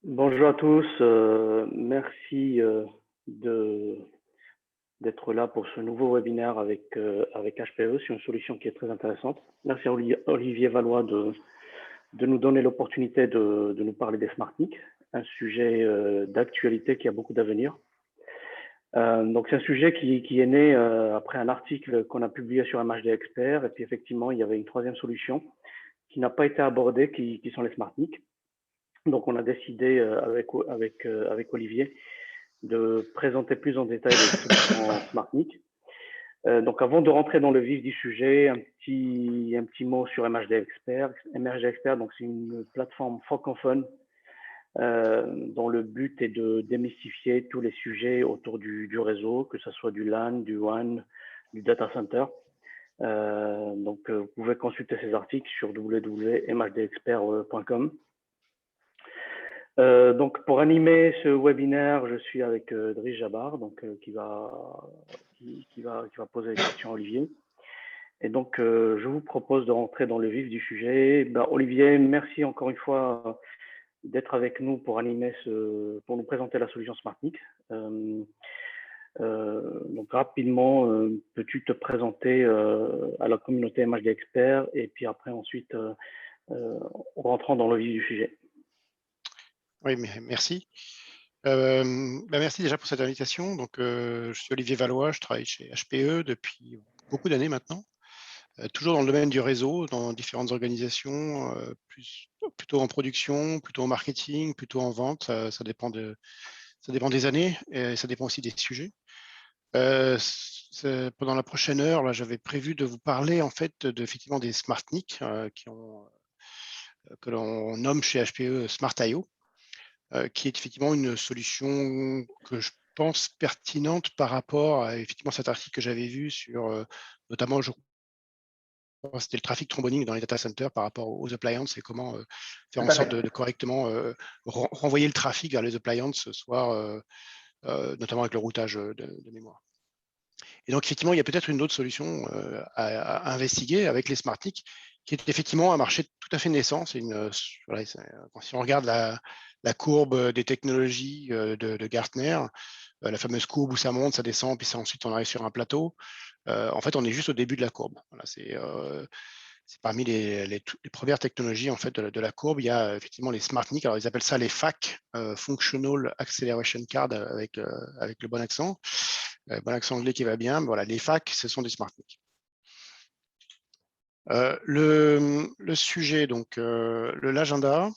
Bonjour à tous, merci de d'être là pour ce nouveau webinaire avec HPE sur une solution qui est très intéressante. Merci à Olivier Valois de nous donner l'opportunité de nous parler des SmartNIC, un sujet d'actualité qui a beaucoup d'avenir. Donc c'est un sujet qui est né après un article qu'on a publié sur MHD Expert, et puis effectivement il y avait une troisième solution qui n'a pas été abordée, qui sont les SmartNIC. Donc on a décidé avec Olivier de présenter plus en détail les solutions SmartNIC. Donc avant de rentrer dans le vif du sujet, un petit mot sur MHD Expert. MHD Expert, donc c'est une plateforme francophone dont le but est de démystifier tous les sujets autour du réseau, que ce soit du LAN, du WAN, du data center. Donc vous pouvez consulter ces articles sur www.mhdexpert.com. Donc pour animer ce webinaire, je suis avec Driss Jabbar, donc qui va poser les questions à Olivier. Et donc je vous propose de rentrer dans le vif du sujet. Olivier, merci encore une fois d'être avec nous pour pour nous présenter la solution SmartNIC. Donc rapidement, peux-tu te présenter à la communauté MHD Expert et puis après ensuite rentrant dans le vif du sujet. Oui, merci. Merci déjà pour cette invitation. Donc, je suis Olivier Valois, je travaille chez HPE depuis beaucoup d'années maintenant, toujours dans le domaine du réseau, dans différentes organisations, plutôt en production, plutôt en marketing, plutôt en vente. Ça dépend des années et ça dépend aussi des sujets. Pendant la prochaine heure, là, j'avais prévu de vous parler en fait effectivement des SmartNIC que l'on nomme chez HPE SmartIO. Qui est effectivement une solution que je pense pertinente par rapport à effectivement cet article que j'avais vu sur notamment, je crois c'était le trafic trombonique dans les data centers par rapport aux appliances et comment faire en sorte de correctement renvoyer le trafic vers les appliances, notamment avec le routage de mémoire. Et donc, effectivement, il y a peut-être une autre solution à investiguer avec les SmartNIC, qui est effectivement un marché tout à fait naissant. Si on regarde la courbe des technologies de Gartner, la fameuse courbe où ça monte, ça descend, puis ensuite on arrive sur un plateau. En fait, on est juste au début de la courbe. Voilà, c'est parmi les premières technologies en fait de la courbe. Il y a effectivement les SmartNIC. Alors ils appellent ça les FAC, Functional Acceleration Card avec le bon accent anglais qui va bien. Voilà, les FAC, ce sont des SmartNIC. Le sujet, donc l'agenda.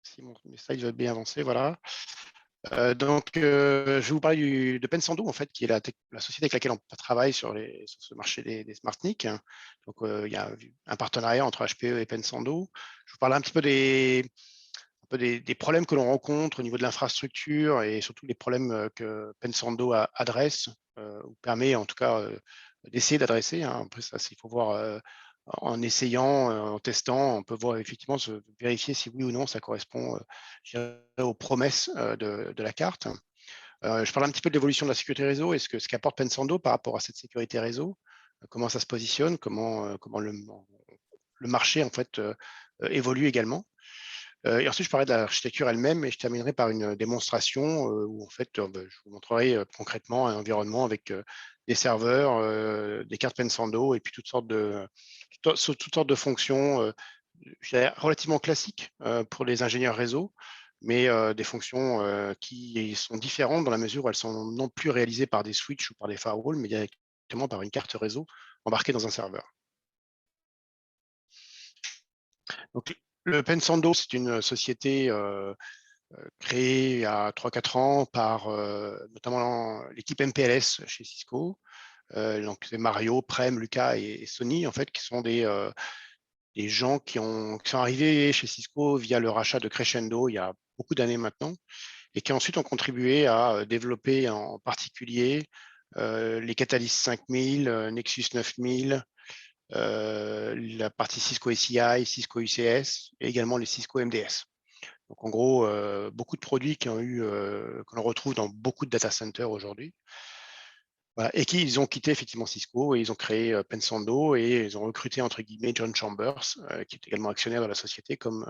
Si mes slides veulent bien avancer, voilà. Je vais vous parler de Pensando, en fait, qui est la société avec laquelle on travaille sur ce marché des SmartNIC. Donc, il y a un partenariat entre HPE et Pensando. Je vous parle un petit peu des problèmes que l'on rencontre au niveau de l'infrastructure et surtout les problèmes que Pensando adresse ou permet en tout cas d'essayer d'adresser. Après, ça, il faut voir en essayant, en testant, on peut voir effectivement vérifier si oui ou non ça correspond aux promesses de la carte. Je parle un petit peu de l'évolution de la sécurité réseau et ce qu'apporte Pensando par rapport à cette sécurité réseau, comment ça se positionne, comment le marché en fait évolue également. Et ensuite, je parlerai de l'architecture elle-même et je terminerai par une démonstration où en fait, je vous montrerai concrètement un environnement avec des serveurs, des cartes Pensando et puis toutes sortes de fonctions relativement classiques pour les ingénieurs réseau, mais des fonctions qui sont différentes dans la mesure où elles sont non plus réalisées par des switches ou par des firewalls, mais directement par une carte réseau embarquée dans un serveur. Donc, le Pensando, c'est une société créée il y a 3-4 ans par notamment l'équipe MPLS chez Cisco. Donc, c'est Mario, Prem, Lucas et Sony, en fait, qui sont des gens qui sont arrivés chez Cisco via le rachat de Crescendo il y a beaucoup d'années maintenant et qui ensuite ont contribué à développer en particulier les Catalyst 5000, Nexus 9000, la partie Cisco SCI, Cisco UCS et également les Cisco MDS. Donc en gros, beaucoup de produits que l'on retrouve dans beaucoup de data centers aujourd'hui. Voilà, et ils ont quitté effectivement Cisco et ils ont créé Pensando et ils ont recruté entre guillemets John Chambers, qui est également actionnaire de la société comme.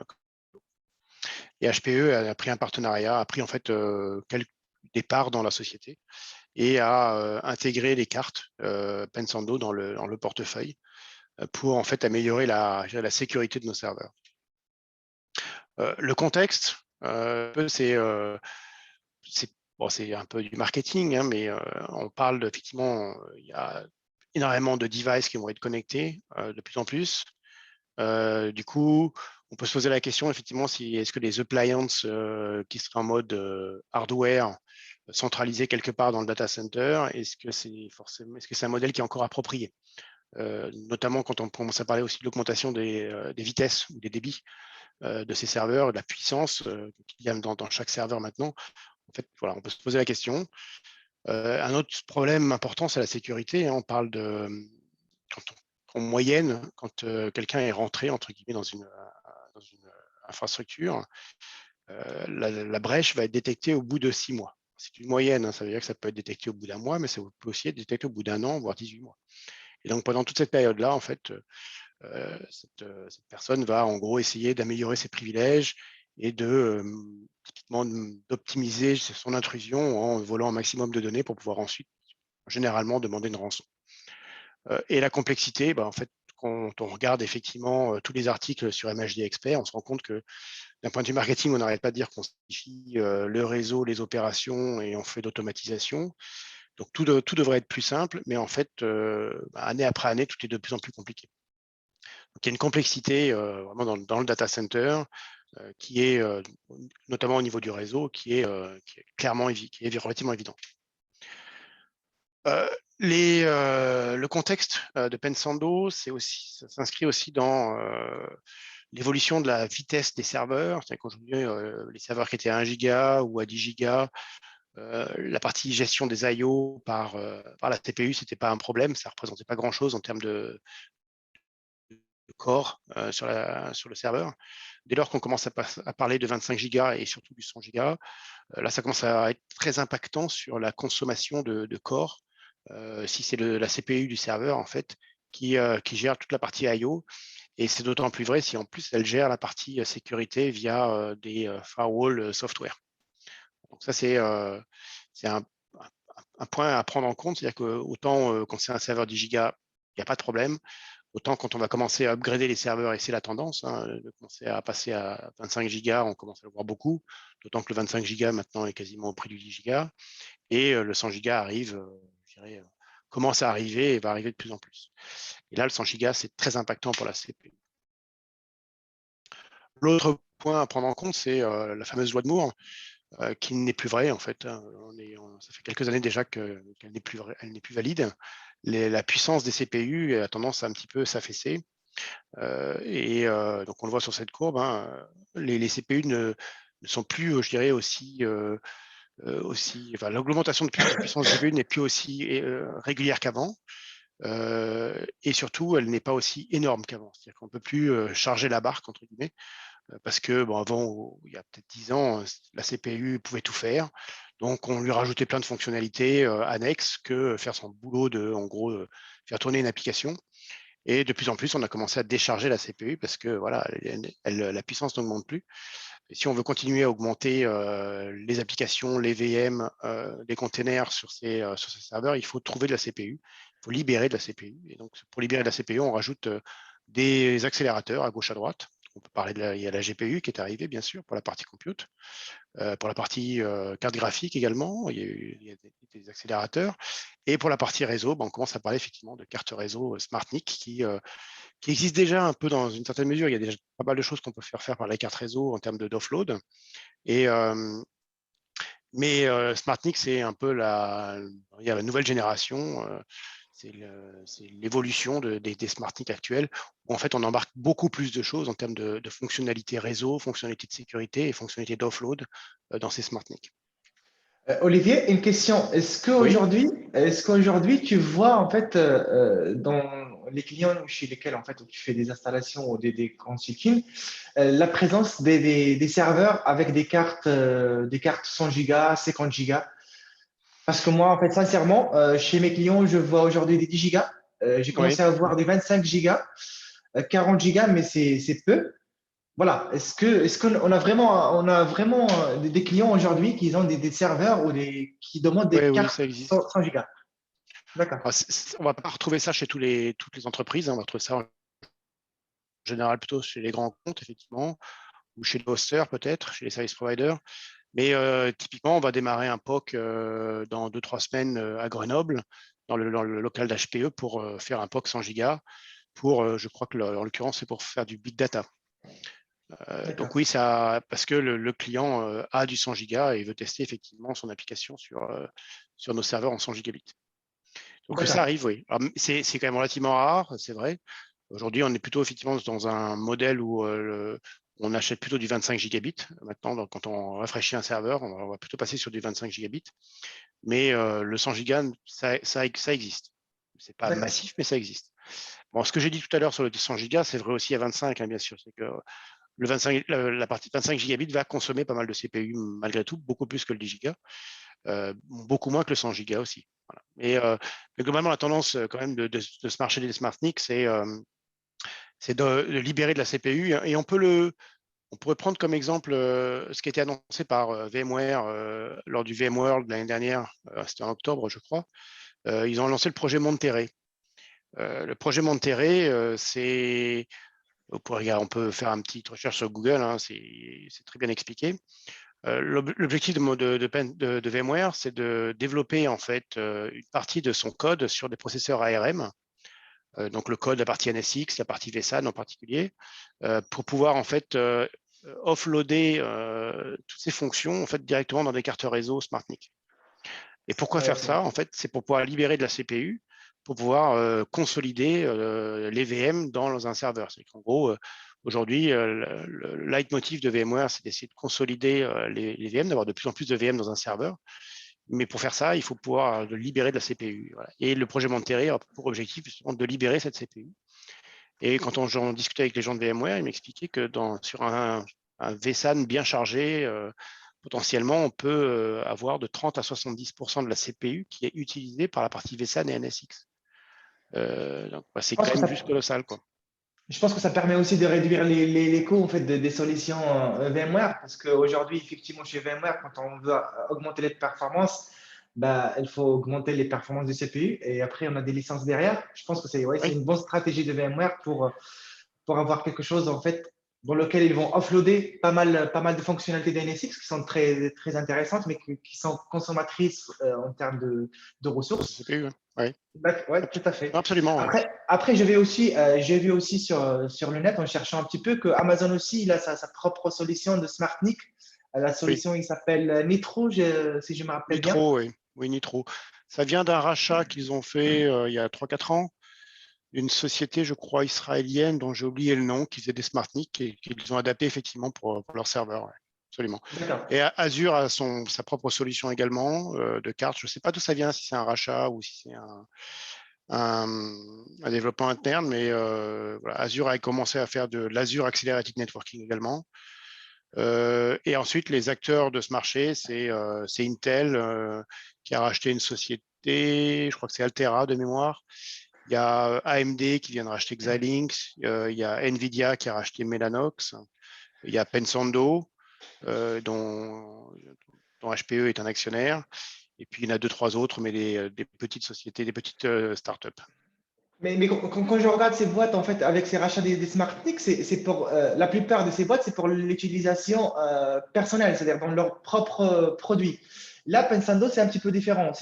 Et HPE a pris un partenariat, a pris en fait quelques départs dans la société et a intégré les cartes Pensando dans le portefeuille pour en fait améliorer la sécurité de nos serveurs. Le contexte, c'est un peu du marketing, hein, mais on parle effectivement, il y a énormément de devices qui vont être connectés de plus en plus. Du coup, on peut se poser la question effectivement si est-ce que les appliances qui seraient en mode hardware centralisé quelque part dans le data center, est-ce que c'est un modèle qui est encore approprié, notamment quand on commence à parler aussi de l'augmentation des vitesses ou des débits de ces serveurs, de la puissance qu'il y a dans chaque serveur maintenant. En fait, voilà, on peut se poser la question. Un autre problème important, c'est la sécurité, hein. On parle de en moyenne, quand quelqu'un est rentré entre guillemets dans une infrastructure, la brèche va être détectée au bout de 6 mois. C'est une moyenne, hein, ça veut dire que ça peut être détecté au bout d'un mois, mais ça peut aussi être détecté au bout d'un an, voire 18 mois. Et donc pendant toute cette période-là, en fait, cette personne va en gros essayer d'améliorer ses privilèges et typiquement d'optimiser son intrusion en volant un maximum de données pour pouvoir ensuite généralement demander une rançon. Et la complexité, en fait, quand on regarde effectivement tous les articles sur MHD Expert, on se rend compte que d'un point de vue marketing, on n'arrête pas de dire qu'on simplifie le réseau, les opérations et on fait d'automatisation. Donc tout devrait être plus simple, mais en fait, année après année, tout est de plus en plus compliqué. Donc il y a une complexité vraiment dans le data center qui est, notamment au niveau du réseau, qui est clairement qui est relativement évident. Le contexte de Pensando, ça s'inscrit aussi dans l'évolution de la vitesse des serveurs. C'est-à-dire qu'aujourd'hui, les serveurs qui étaient à 1 giga ou à 10 gigas, la partie gestion des I/O par la CPU, ce n'était pas un problème, ça ne représentait pas grand-chose en termes de corps sur le serveur. Dès lors qu'on commence à parler de 25 gigas et surtout du 100 gigas, là, ça commence à être très impactant sur la consommation de corps. Si c'est la CPU du serveur, en fait, qui gère toute la partie I/O. Et c'est d'autant plus vrai si en plus elle gère la partie sécurité via des firewall software. Donc ça, c'est un point à prendre en compte, c'est-à-dire que autant quand c'est un serveur 10 gigas, il n'y a pas de problème. Autant quand on va commencer à upgrader les serveurs, et c'est la tendance, hein, de commencer à passer à 25 gigas, on commence à le voir beaucoup, d'autant que le 25 gigas maintenant est quasiment au prix du 10 gigas, et le 100 gigas arrive, je dirais, commence à arriver et va arriver de plus en plus. Et là, le 100 gigas, c'est très impactant pour la CPU. L'autre point à prendre en compte, c'est la fameuse loi de Moore, qui n'est plus vraie en fait, hein. Ça fait quelques années déjà qu'elle n'est plus valide. La puissance des CPU a tendance à un petit peu s'affaisser. Donc on le voit sur cette courbe, hein, les CPU ne sont plus, je dirais, enfin, l'augmentation de puissance des CPU n'est plus aussi régulière qu'avant. Et surtout, elle n'est pas aussi énorme qu'avant. C'est-à-dire qu'on ne peut plus charger la barque, entre guillemets, parce que avant, il y a peut-être 10 ans, la CPU pouvait tout faire. Donc, on lui rajoutait plein de fonctionnalités annexes que faire son boulot en gros, faire tourner une application. Et de plus en plus, on a commencé à décharger la CPU parce que voilà, la puissance n'augmente plus. Et si on veut continuer à augmenter les applications, les VM, les containers sur ces serveurs, il faut trouver de la CPU, il faut libérer de la CPU. Et donc, pour libérer de la CPU, on rajoute des accélérateurs à gauche, à droite. On peut parler il y a la GPU qui est arrivée, bien sûr, pour la partie compute. Pour la partie carte graphique également, il y a des accélérateurs. Et pour la partie réseau, on commence à parler effectivement de cartes réseau SmartNIC qui existe déjà un peu dans une certaine mesure. Il y a déjà pas mal de choses qu'on peut faire par la carte réseau en termes d'offload. Mais SmartNIC, c'est un peu la nouvelle génération. C'est l'évolution des SmartNIC actuels, où en fait on embarque beaucoup plus de choses en termes de fonctionnalités réseau, fonctionnalités de sécurité et fonctionnalités d'offload dans ces SmartNIC. Olivier, une question. Oui, Est-ce qu'aujourd'hui, tu vois en fait dans les clients chez lesquels en fait tu fais des installations ou des consulting, la présence des serveurs avec des cartes 100 gigas, 50 gigas? Parce que moi, en fait, sincèrement, chez mes clients, je vois aujourd'hui des 10 gigas. J'ai oui, commencé à voir des 25 gigas, 40 gigas, mais c'est peu. voilà, est-ce qu'on a vraiment des clients aujourd'hui qui ont des serveurs ou qui demandent Oui, des oui, cartes ça existe. 100 gigas? D'accord. Alors, on ne va pas retrouver ça chez toutes les entreprises, hein. On va retrouver ça en général plutôt chez les grands comptes, effectivement, ou chez les hosters peut-être, chez les service providers. Mais typiquement, on va démarrer un POC dans 2-3 semaines à Grenoble, dans le local d'HPE, pour faire un POC 100 gigas. Je crois que en l'occurrence, c'est pour faire du big data. Donc D'accord. oui, parce que le client a du 100 gigas et veut tester effectivement son application sur nos serveurs en 100 gigabits. Donc ça D'accord. arrive, oui. C'est quand même relativement rare, c'est vrai. Aujourd'hui, on est plutôt effectivement dans un modèle où on achète plutôt du 25 gigabits. Maintenant, donc, quand on rafraîchit un serveur, on va plutôt passer sur du 25 gigabits. Mais le 100 gigas, ça existe. C'est pas D'accord. massif, mais ça existe. Bon, ce que j'ai dit tout à l'heure sur le 100 gigas, c'est vrai aussi à 25, hein, bien sûr. C'est que la partie 25 gigabits va consommer pas mal de CPU malgré tout, beaucoup plus que le 10 gigas, beaucoup moins que le 100 gigas aussi. Voilà. Mais globalement, la tendance quand même de ce marché des SmartNIC, c'est de libérer de la CPU. Et on pourrait prendre comme exemple ce qui a été annoncé par VMware lors du VMworld l'année dernière, c'était en octobre, je crois. Ils ont lancé le projet Monterey. Le projet Monterey, on peut faire une petite recherche sur Google, hein, c'est très bien expliqué. L'objectif de VMware, c'est de développer en fait une partie de son code sur des processeurs ARM, donc le code, la partie NSX, la partie vSAN en particulier, pour pouvoir en fait offloader toutes ces fonctions en fait directement dans des cartes réseau SmartNIC. Et pourquoi faire ça? En fait, c'est pour pouvoir libérer de la CPU, pour pouvoir consolider les VM dans un serveur. C'est qu'en gros, aujourd'hui, le leitmotiv de VMware, c'est d'essayer de consolider les VM, d'avoir de plus en plus de VM dans un serveur. Mais pour faire ça, il faut pouvoir libérer de la CPU. Voilà. Et le projet Monterey a pour objectif justement de libérer cette CPU. Et quand j'en discutais avec les gens de VMware, ils m'expliquaient que sur un vSAN bien chargé, potentiellement, on peut avoir de 30 à 70% de la CPU qui est utilisée par la partie vSAN et NSX. Donc, c'est Je pense quand que même ça, juste colossal, quoi. je pense que ça permet aussi de réduire les coûts en fait, des solutions VMware parce qu'aujourd'hui, effectivement, chez VMware, quand on veut augmenter les performances, bah, il faut augmenter les performances du CPU et après, on a des licences derrière. Je pense que c'est Oui, une bonne stratégie de VMware pour avoir quelque chose en fait dans lequel ils vont offloader pas mal de fonctionnalités d'NSX qui sont très, très intéressantes, mais qui sont consommatrices en termes de ressources. CPU, oui. Ouais, tout à fait. Absolument, oui. Après j'ai vu aussi sur le net en cherchant un petit peu que Amazon aussi, il a sa propre solution de SmartNIC. La Oui. solution, il s'appelle Nitro, si je me rappelle bien. Nitro, oui. Oui, Nitro. Ça vient d'un rachat qu'ils ont fait il y a 3-4 ans, une société, je crois, israélienne, dont j'ai oublié le nom, qui faisait des SmartNIC et qu'ils ont adapté effectivement pour leur serveur. Ouais. Absolument. D'accord. Et Azure a sa propre solution également de cartes. Je ne sais pas d'où ça vient, si c'est un rachat ou si c'est un développement interne, mais voilà, Azure a commencé à faire de l'Azure Accelerated Networking également. Et ensuite, les acteurs de ce marché, c'est Intel qui a racheté une société, je crois que c'est Altera de mémoire. Il y a AMD qui vient de racheter Xilinx. Il y a Nvidia qui a racheté Mellanox. Il y a Pensando, dont HPE est un actionnaire. Et puis, il y en a 2-3 autres, mais des petites sociétés, des petites startups. Mais quand je regarde ces boîtes, en fait, avec ces rachats des SmartNIC, c'est pour la plupart de ces boîtes, c'est pour l'utilisation personnelle, c'est-à-dire dans leurs propres produits. Là, Pensando, c'est un petit peu différent.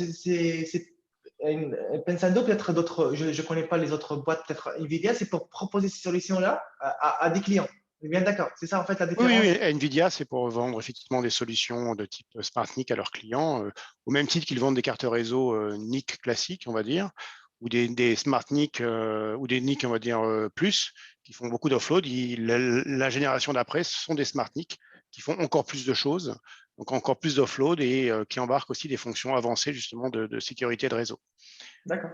Pensando, peut-être d'autres, je ne connais pas les autres boîtes, peut-être Nvidia, c'est pour proposer ces solutions-là à des clients. On est bien d'accord. C'est ça, en fait, la Oui, différence. oui, Nvidia, c'est pour vendre effectivement des solutions de type SmartNIC à leurs clients, au même titre qu'ils vendent des cartes réseau NIC classiques, on va dire, ou des SmartNIC ou des NIC, on va dire, plus, qui font beaucoup d'offload. La génération d'après, ce sont des SmartNIC qui font encore plus de choses, donc encore plus d'offload et qui embarquent aussi des fonctions avancées justement de sécurité de réseau. D'accord.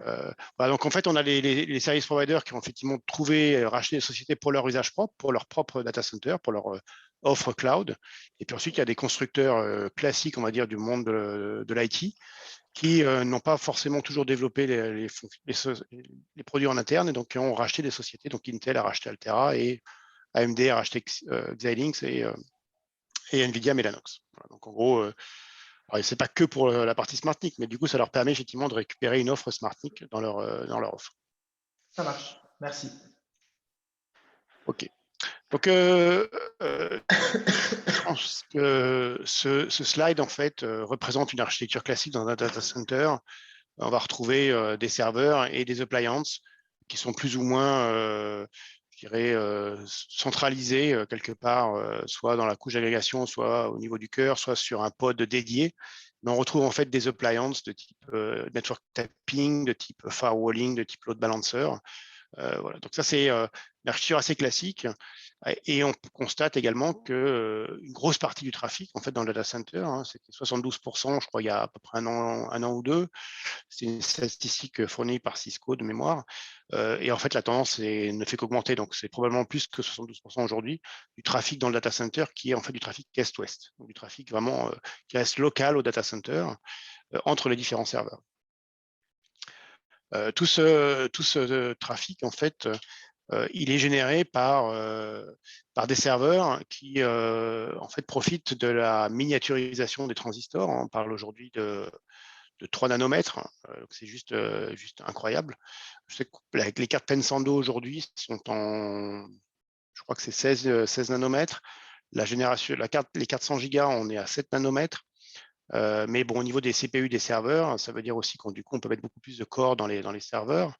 Voilà, donc en fait, on a les service providers qui ont effectivement trouvé, racheté des sociétés pour leur usage propre, pour leur propre data center, pour leur offre cloud. Et puis ensuite, il y a des constructeurs classiques, on va dire, du monde de l'IT qui n'ont pas forcément toujours développé les produits en interne et donc qui ont racheté des sociétés. Donc Intel a racheté Altera et AMD a racheté Xilinx et NVIDIA Mellanox. Voilà, donc en gros, c'est pas que pour la partie SmartNIC, mais du coup, ça leur permet effectivement de récupérer une offre SmartNIC dans leur offre. Ça marche. Merci. OK. Donc, je pense que ce slide, en fait, représente une architecture classique dans un data center. On va retrouver des serveurs et des appliances qui sont plus ou moins, je dirais, centralisés quelque part, soit dans la couche d'agrégation, soit au niveau du cœur, soit sur un pod dédié. Mais on retrouve en fait des appliances de type network tapping, de type firewalling, de type load balancer. Voilà. Donc ça, c'est une architecture assez classique. Et on constate également qu'une grosse partie du trafic, en fait, dans le data center, hein, c'était 72%, je crois, il y a à peu près un an ou deux. C'est une statistique fournie par Cisco de mémoire. Et en fait, la tendance ne fait qu'augmenter. Donc, c'est probablement plus que 72% aujourd'hui du trafic dans le data center qui est en fait du trafic est-ouest. Donc, du trafic vraiment qui reste local au data center entre les différents serveurs. Tout ce trafic, en fait, il est généré par des serveurs qui en fait profitent de la miniaturisation des transistors. On parle aujourd'hui de 3 nanomètres. C'est juste incroyable. Je sais que les cartes Pensando aujourd'hui sont je crois que c'est 16 nanomètres. Les cartes 100 gigas, on est à 7 nanomètres. Mais bon, au niveau des CPU des serveurs, ça veut dire aussi qu'on du coup, on peut mettre beaucoup plus de corps dans les serveurs.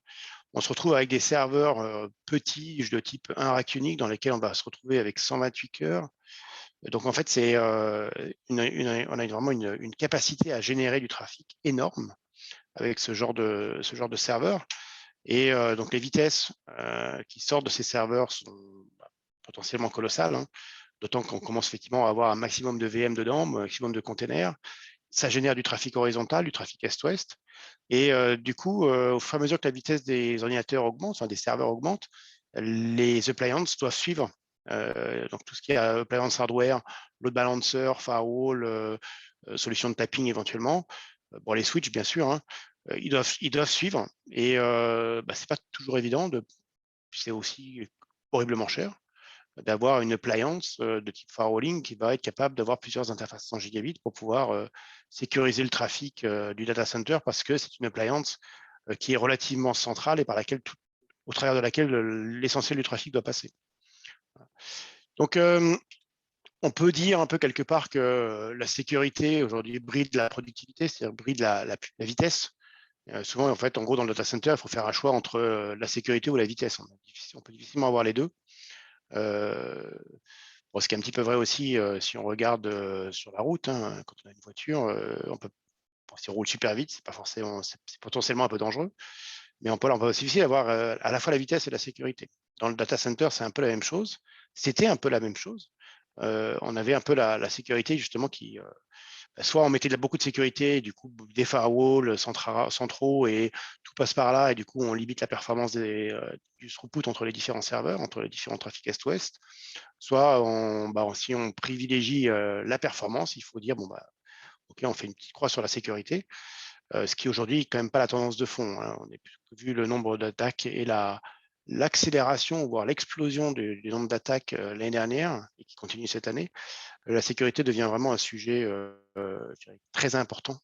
On se retrouve avec des serveurs petits de type 1 rack unique dans lesquels on va se retrouver avec 128 cœurs. Donc en fait, on a vraiment une capacité à générer du trafic énorme avec ce genre de serveur. Et donc les vitesses qui sortent de ces serveurs sont potentiellement colossales, hein, d'autant qu'on commence effectivement à avoir un maximum de VM dedans, un maximum de containers. Ça génère du trafic horizontal, du trafic est-ouest. Et du coup, au fur et à mesure que la vitesse des ordinateurs augmente, enfin des serveurs augmente, les appliances doivent suivre. Donc tout ce qui est appliance hardware, load balancer, firewall, solution de tapping éventuellement, bon, les switches bien sûr, hein, ils doivent suivre. Et c'est pas toujours évident, c'est aussi horriblement cher d'avoir une appliance de type firewalling qui va être capable d'avoir plusieurs interfaces 100 gigabits pour pouvoir sécuriser le trafic du data center, parce que c'est une appliance qui est relativement centrale et au travers de laquelle l'essentiel du trafic doit passer. Donc, on peut dire un peu quelque part que la sécurité aujourd'hui bride la productivité, c'est-à-dire bride la vitesse. Souvent, en fait, en gros, dans le data center, il faut faire un choix entre la sécurité ou la vitesse. On peut difficilement avoir les deux. Ce qui est un petit peu vrai aussi si on regarde sur la route, hein, quand on a une voiture, si on roule super vite, c'est potentiellement un peu dangereux, mais on va aussi avoir à la fois la vitesse et la sécurité. Dans le data center, c'est un peu la même chose. C'était un peu la même chose. On avait un peu la sécurité justement qui soit on mettait beaucoup de sécurité, et du coup des firewalls centraux et tout passe par là, et du coup on limite la performance du throughput entre les différents serveurs, entre les différents trafics est-ouest. Soit si on privilégie la performance, il faut dire ok, on fait une petite croix sur la sécurité, ce qui aujourd'hui n'est quand même pas la tendance de fond, hein. Vu le nombre d'attaques et l'accélération, voire l'explosion du nombre d'attaques l'année dernière et qui continue cette année, la sécurité devient vraiment un sujet je dirais, très important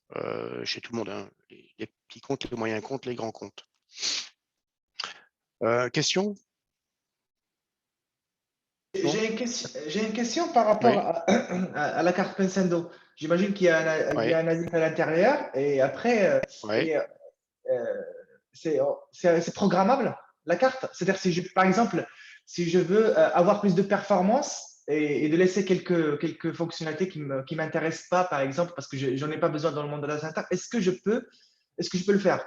chez tout le monde, hein. Les petits comptes, les moyens comptes, les grands comptes. Question? J'ai une question par rapport à la carte Pensando. J'imagine qu'il y a un ASIC à l'intérieur, et après, c'est programmable, la carte. C'est-à-dire, par exemple, si je veux avoir plus de performance et de laisser quelques fonctionnalités qui ne m'intéressent pas, par exemple, parce que je n'en ai pas besoin dans le monde de la data, est-ce que je peux le faire?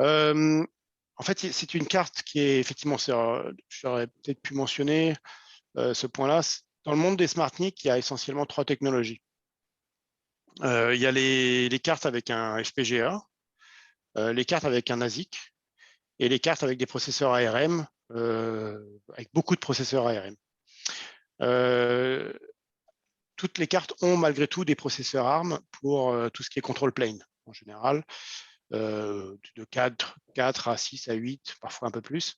En fait, c'est une carte qui est effectivement, j'aurais peut-être pu mentionner ce point-là. Dans le monde des SmartNIC, il y a essentiellement 3 technologies. Il y a les cartes avec un FPGA, les cartes avec un ASIC et les cartes avec des processeurs ARM, avec beaucoup de processeurs ARM. Toutes les cartes ont malgré tout des processeurs ARM pour tout ce qui est control plane en général, de 4 à 6 à 8, parfois un peu plus.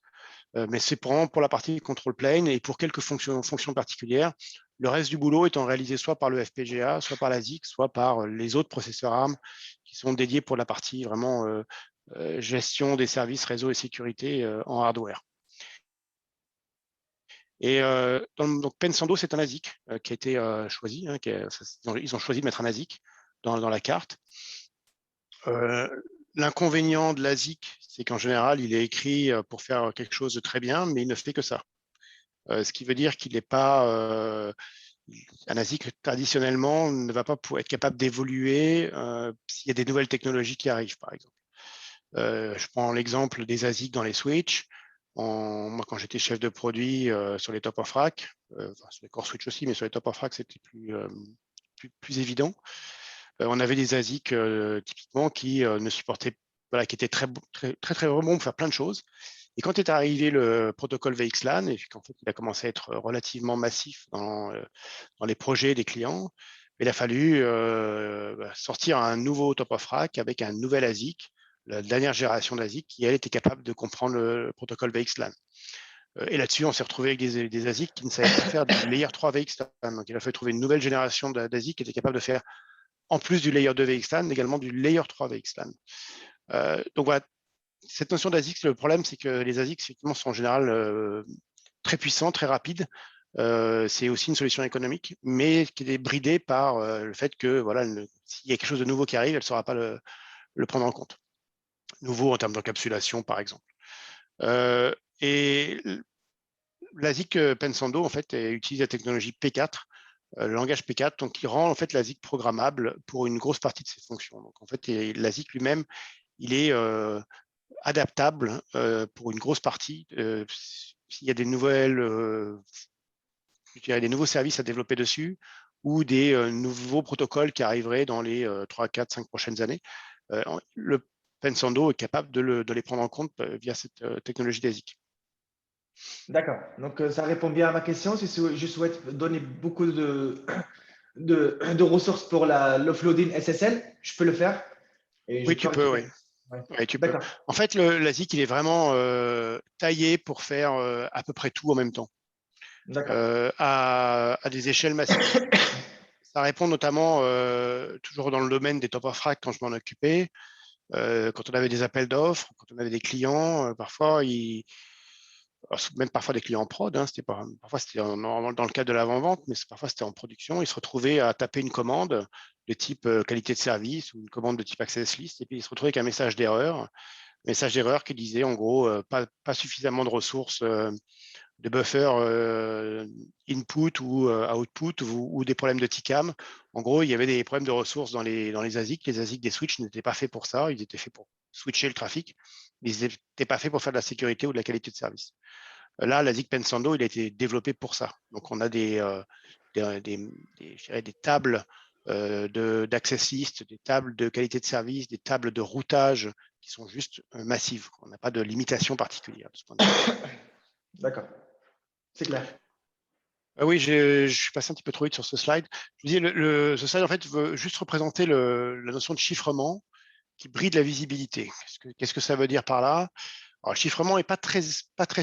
mais c'est vraiment pour la partie control plane et pour quelques fonctions particulières. Le reste du boulot étant réalisé soit par le FPGA, soit par la ZIC, soit par les autres processeurs ARM qui sont dédiés pour la partie vraiment gestion des services réseau et sécurité en hardware. Et donc Pensando, c'est un ASIC qui a été choisi. Hein, ils ont choisi de mettre un ASIC dans la carte. L'inconvénient de l'ASIC, c'est qu'en général, il est écrit pour faire quelque chose de très bien, mais il ne fait que ça. Ce qui veut dire qu'il n'est pas... un ASIC, traditionnellement, ne va pas être capable d'évoluer s'il y a des nouvelles technologies qui arrivent, par exemple. Je prends l'exemple des ASIC dans les switches. Moi, quand j'étais chef de produit sur les top of rack, sur les core switch aussi, mais sur les top of rack, c'était plus évident. On avait des ASIC typiquement qui ne supportaient, voilà, qui étaient très bons pour faire plein de choses. Et quand est arrivé le protocole VXLAN, et qu'en fait, il a commencé à être relativement massif dans les projets des clients, il a fallu sortir un nouveau top of rack avec un nouvel ASIC, la dernière génération d'ASIC, qui, elle, était capable de comprendre le protocole VXLAN. Et là-dessus, on s'est retrouvé avec des ASIC qui ne savaient pas faire du layer 3 VXLAN. Donc, il a fallu trouver une nouvelle génération d'ASIC qui était capable de faire, en plus du layer 2 VXLAN, également du layer 3 VXLAN. Donc voilà, cette notion d'ASIC, le problème, c'est que les ASIC, effectivement, sont en général très puissants, très rapides. C'est aussi une solution économique, mais qui est bridée par le fait que voilà, s'il y a quelque chose de nouveau qui arrive, elle ne saura pas le prendre en compte. Nouveau en termes d'encapsulation, par exemple. Et l'ASIC Pensando, en fait, utilise la technologie P4, le langage P4, donc qui rend en fait l'ASIC programmable pour une grosse partie de ses fonctions. Donc en fait, l'ASIC lui-même, il est adaptable pour une grosse partie. S'il y a des des nouveaux services à développer dessus ou des nouveaux protocoles qui arriveraient dans les 3, 4, 5 prochaines années, le Pensando est capable de les prendre en compte via cette technologie d'ASIC. D'accord. Donc, ça répond bien à ma question. Si je souhaite donner beaucoup de ressources pour l'offloading SSL, je peux le faire et je Oui, peux tu peux, oui. récupérer. Ouais. Ouais, tu peux. D'accord. En fait, l'ASIC, il est vraiment taillé pour faire à peu près tout en même temps, D'accord. à des échelles massives. Ça répond notamment, toujours dans le domaine des top of rack quand je m'en occupais, quand on avait des appels d'offres, quand on avait des clients, parfois, même parfois des clients en prod, hein, parfois c'était normalement dans le cadre de l'avant-vente, mais parfois c'était en production, ils se retrouvaient à taper une commande de type qualité de service ou une commande de type access list, et puis ils se retrouvaient avec un message d'erreur qui disait en gros pas suffisamment de ressources de buffer input ou output ou des problèmes de TCAM. En gros, il y avait des problèmes de ressources dans les ASIC. Les ASIC des switches n'étaient pas faits pour ça. Ils étaient faits pour switcher le trafic, mais ils n'étaient pas faits pour faire de la sécurité ou de la qualité de service. Là, l'ASIC Pensando, il a été développé pour ça. Donc, on a des tables d'access list, des tables de qualité de service, des tables de routage qui sont juste massives. On n'a pas de limitation particulière de ce point de vue. D'accord. C'est clair. Oui, je suis passé un petit peu trop vite sur ce slide. Je vous dis, ce slide, en fait, veut juste représenter la notion de chiffrement qui bride la visibilité. Qu'est-ce que ça veut dire par là? Alors, le chiffrement n'est pas très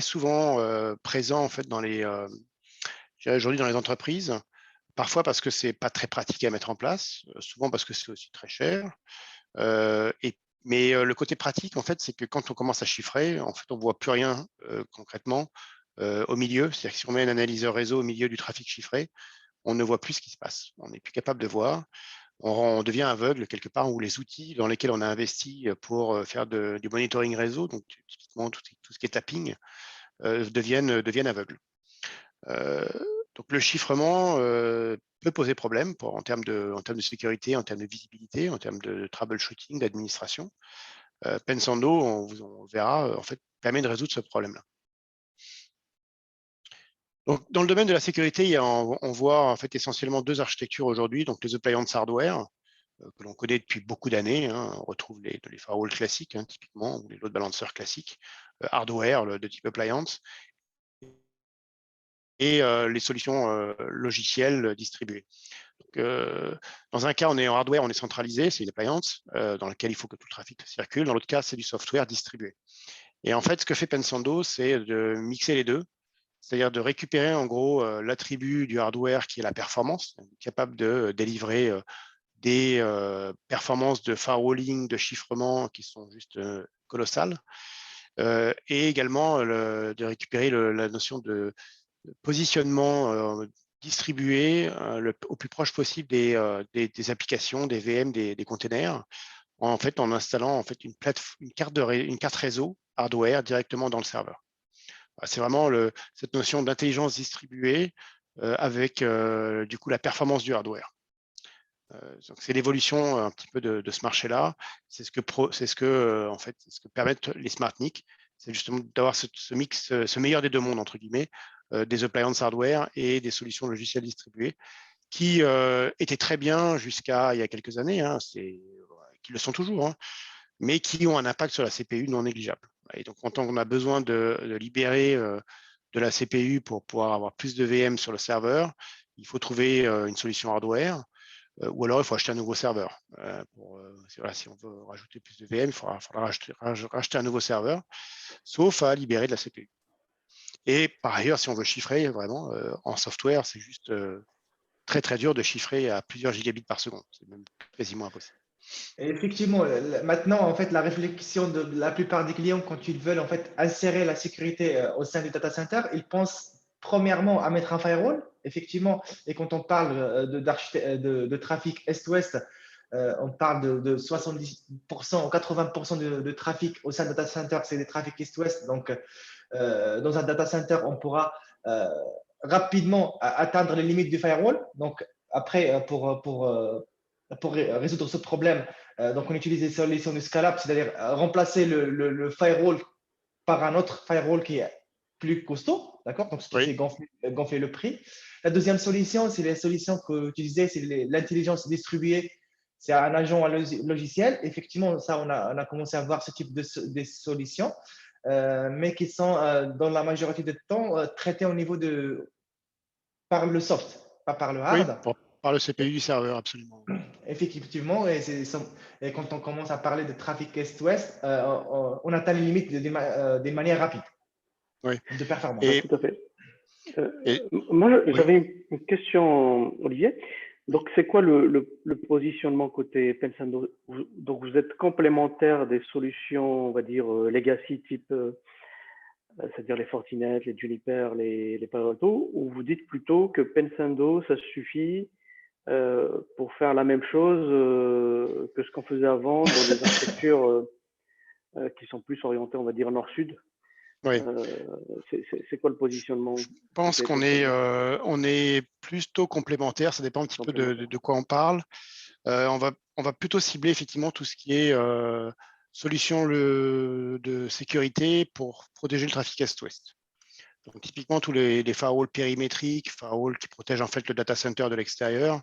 souvent présent, en fait, aujourd'hui dans les entreprises. Parfois parce que c'est pas très pratique à mettre en place, souvent parce que c'est aussi très cher. Mais le côté pratique, en fait, c'est que quand on commence à chiffrer, en fait, on voit plus rien concrètement au milieu. C'est-à-dire que si on met un analyseur réseau au milieu du trafic chiffré, on ne voit plus ce qui se passe. On n'est plus capable de voir. On devient aveugle quelque part, où les outils dans lesquels on a investi pour faire du monitoring réseau, donc typiquement tout ce qui est tapping, deviennent aveugles. Donc le chiffrement peut poser problème en termes de sécurité, en termes de visibilité, en termes de troubleshooting, d'administration. Pensando, on verra, en fait, permet de résoudre ce problème-là. Donc, dans le domaine de la sécurité, on voit en fait essentiellement deux architectures aujourd'hui. Donc les appliances hardware que l'on connaît depuis beaucoup d'années. Hein. On retrouve les firewalls classiques, hein, typiquement, ou les load balancers classiques, hardware de type appliance, et les solutions logicielles distribuées. Donc, dans un cas, on est en hardware, on est centralisé, c'est une appliance dans laquelle il faut que tout le trafic circule. Dans l'autre cas, c'est du software distribué. Et en fait, ce que fait Pensando, c'est de mixer les deux, c'est-à-dire de récupérer en gros l'attribut du hardware qui est la performance, capable de délivrer des performances de firewalling, de chiffrement qui sont juste colossales, et également de récupérer la notion de positionnement distribué au plus proche possible des applications, des VM, des containers, en fait en installant en fait une carte réseau hardware directement dans le serveur. C'est vraiment cette notion d'intelligence distribuée avec du coup la performance du hardware. Donc c'est l'évolution un petit peu de ce marché-là. C'est ce que en fait, ce que permettent les SmartNIC, c'est justement d'avoir ce mix, ce meilleur des deux mondes entre guillemets, des appliances hardware et des solutions logicielles distribuées, qui étaient très bien jusqu'à il y a quelques années, qui le sont toujours, mais qui ont un impact sur la CPU non négligeable. Et donc, quand on a besoin de libérer de la CPU pour pouvoir avoir plus de VM sur le serveur, il faut trouver une solution hardware, ou alors il faut acheter un nouveau serveur. Si on veut rajouter plus de VM, il faudra racheter un nouveau serveur, sauf à libérer de la CPU. Et par ailleurs, si on veut chiffrer vraiment en software, c'est juste très très dur de chiffrer à plusieurs gigabits par seconde. C'est même quasiment impossible. Et effectivement, maintenant, en fait, la réflexion de la plupart des clients, quand ils veulent en fait insérer la sécurité au sein du data center, ils pensent premièrement à mettre un firewall, effectivement. Et quand on parle de trafic est-ouest, on parle de 70% ou 80% de trafic au sein du data center, c'est des trafics est-ouest. Donc, dans un data center, on pourra rapidement atteindre les limites du firewall. Donc, après, pour résoudre ce problème, donc on utilise des solutions de scale-up, c'est-à-dire remplacer le firewall par un autre firewall qui est plus costaud, d'accord? Donc, ce qui fait gonfler le prix. La deuxième solution, c'est les solutions que tu disais, c'est l'intelligence distribuée. C'est un agent logiciel. Effectivement, ça, on a commencé à voir ce type de solutions, mais qui sont, dans la majorité du temps, traitées au niveau par le soft, pas par le Oui, hard. par le CPU du serveur, absolument. Effectivement, et quand on commence à parler de trafic est-ouest, on atteint les limites des manières rapides de performance. Et, Tout à fait. et Moi, oui. j'avais une question, Olivier. Donc, c'est quoi le positionnement côté Pensando? Donc, vous êtes complémentaire des solutions, on va dire, legacy type, c'est-à-dire les Fortinet, les Juniper, les Palo Alto, ou vous dites plutôt que Pensando, ça suffit pour faire la même chose que ce qu'on faisait avant dans des architectures qui sont plus orientées, on va dire, nord-sud? Oui. C'est quoi le positionnement? Je pense qu'on est plutôt complémentaires. Ça dépend un petit peu de quoi on parle. On va plutôt cibler effectivement tout ce qui est solution de sécurité pour protéger le trafic est-ouest. Donc, typiquement, tous les firewalls périmétriques, firewalls qui protègent en fait le data center de l'extérieur,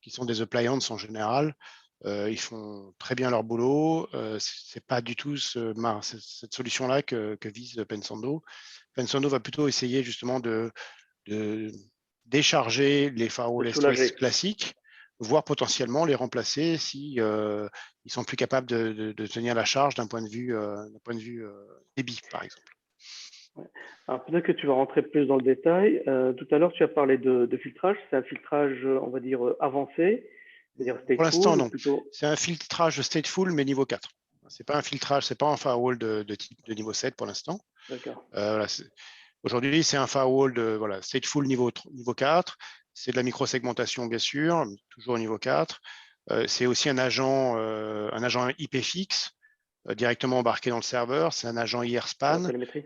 qui sont des appliances en général, ils font très bien leur boulot. C'est pas du tout cette solution-là que vise Pensando. Pensando va plutôt essayer justement de décharger les firewalls est-ouest classiques, voire potentiellement les remplacer si ils sont plus capables de tenir la charge d'un point de vue débit, par exemple. Alors, peut-être que tu vas rentrer plus dans le détail. Tout à l'heure, tu as parlé de filtrage. C'est un filtrage, on va dire, avancé, c'est-à-dire Pour l'instant, stateful, non. plutôt. C'est un filtrage stateful, mais niveau 4. C'est pas un filtrage, c'est pas un firewall de niveau 7 pour l'instant. D'accord. Aujourd'hui, c'est un firewall de stateful niveau 4. C'est de la microsegmentation, bien sûr, toujours au niveau 4. C'est aussi un agent IP fixe directement embarqué dans le serveur. C'est un agent IR-span. La télémétrie.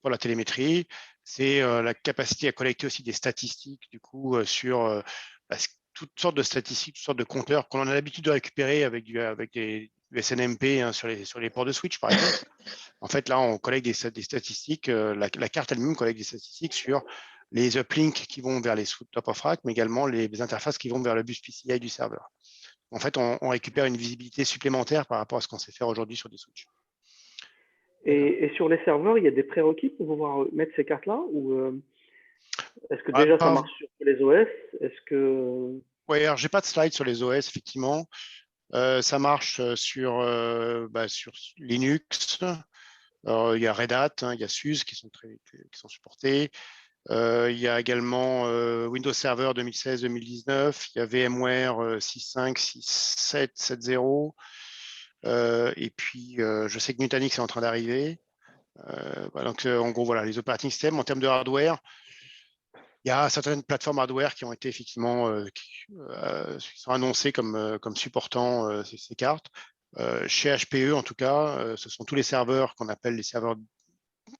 Pour la télémétrie. C'est la capacité à collecter aussi des statistiques, du coup, sur toutes sortes de statistiques, toutes sortes de compteurs qu'on a l'habitude de récupérer avec des SNMP sur les ports de switch, par exemple. En fait, là, on collecte des statistiques. La carte elle-même collecte des statistiques sur les uplinks qui vont vers les top of rack, mais également les interfaces qui vont vers le bus PCI du serveur. En fait, on récupère une visibilité supplémentaire par rapport à ce qu'on sait faire aujourd'hui sur des switches. Et sur les serveurs, il y a des prérequis pour pouvoir mettre ces cartes-là, ou est-ce que déjà ça marche sur les OS? Est-ce que... Oui, alors j'ai pas de slide sur les OS, effectivement. Ça marche sur Linux, Alors, il y a Red Hat, il y a SUSE qui sont supportés. Il y a également Windows Server 2016-2019. Il y a VMware 6.5, 6.7, 7.0. Et puis, je sais que Nutanix est en train d'arriver. Donc, en gros, voilà, les operating systems. En termes de hardware, il y a certaines plateformes hardware qui ont été effectivement qui sont annoncées comme supportant ces cartes. Chez HPE, en tout cas, ce sont tous les serveurs qu'on appelle les serveurs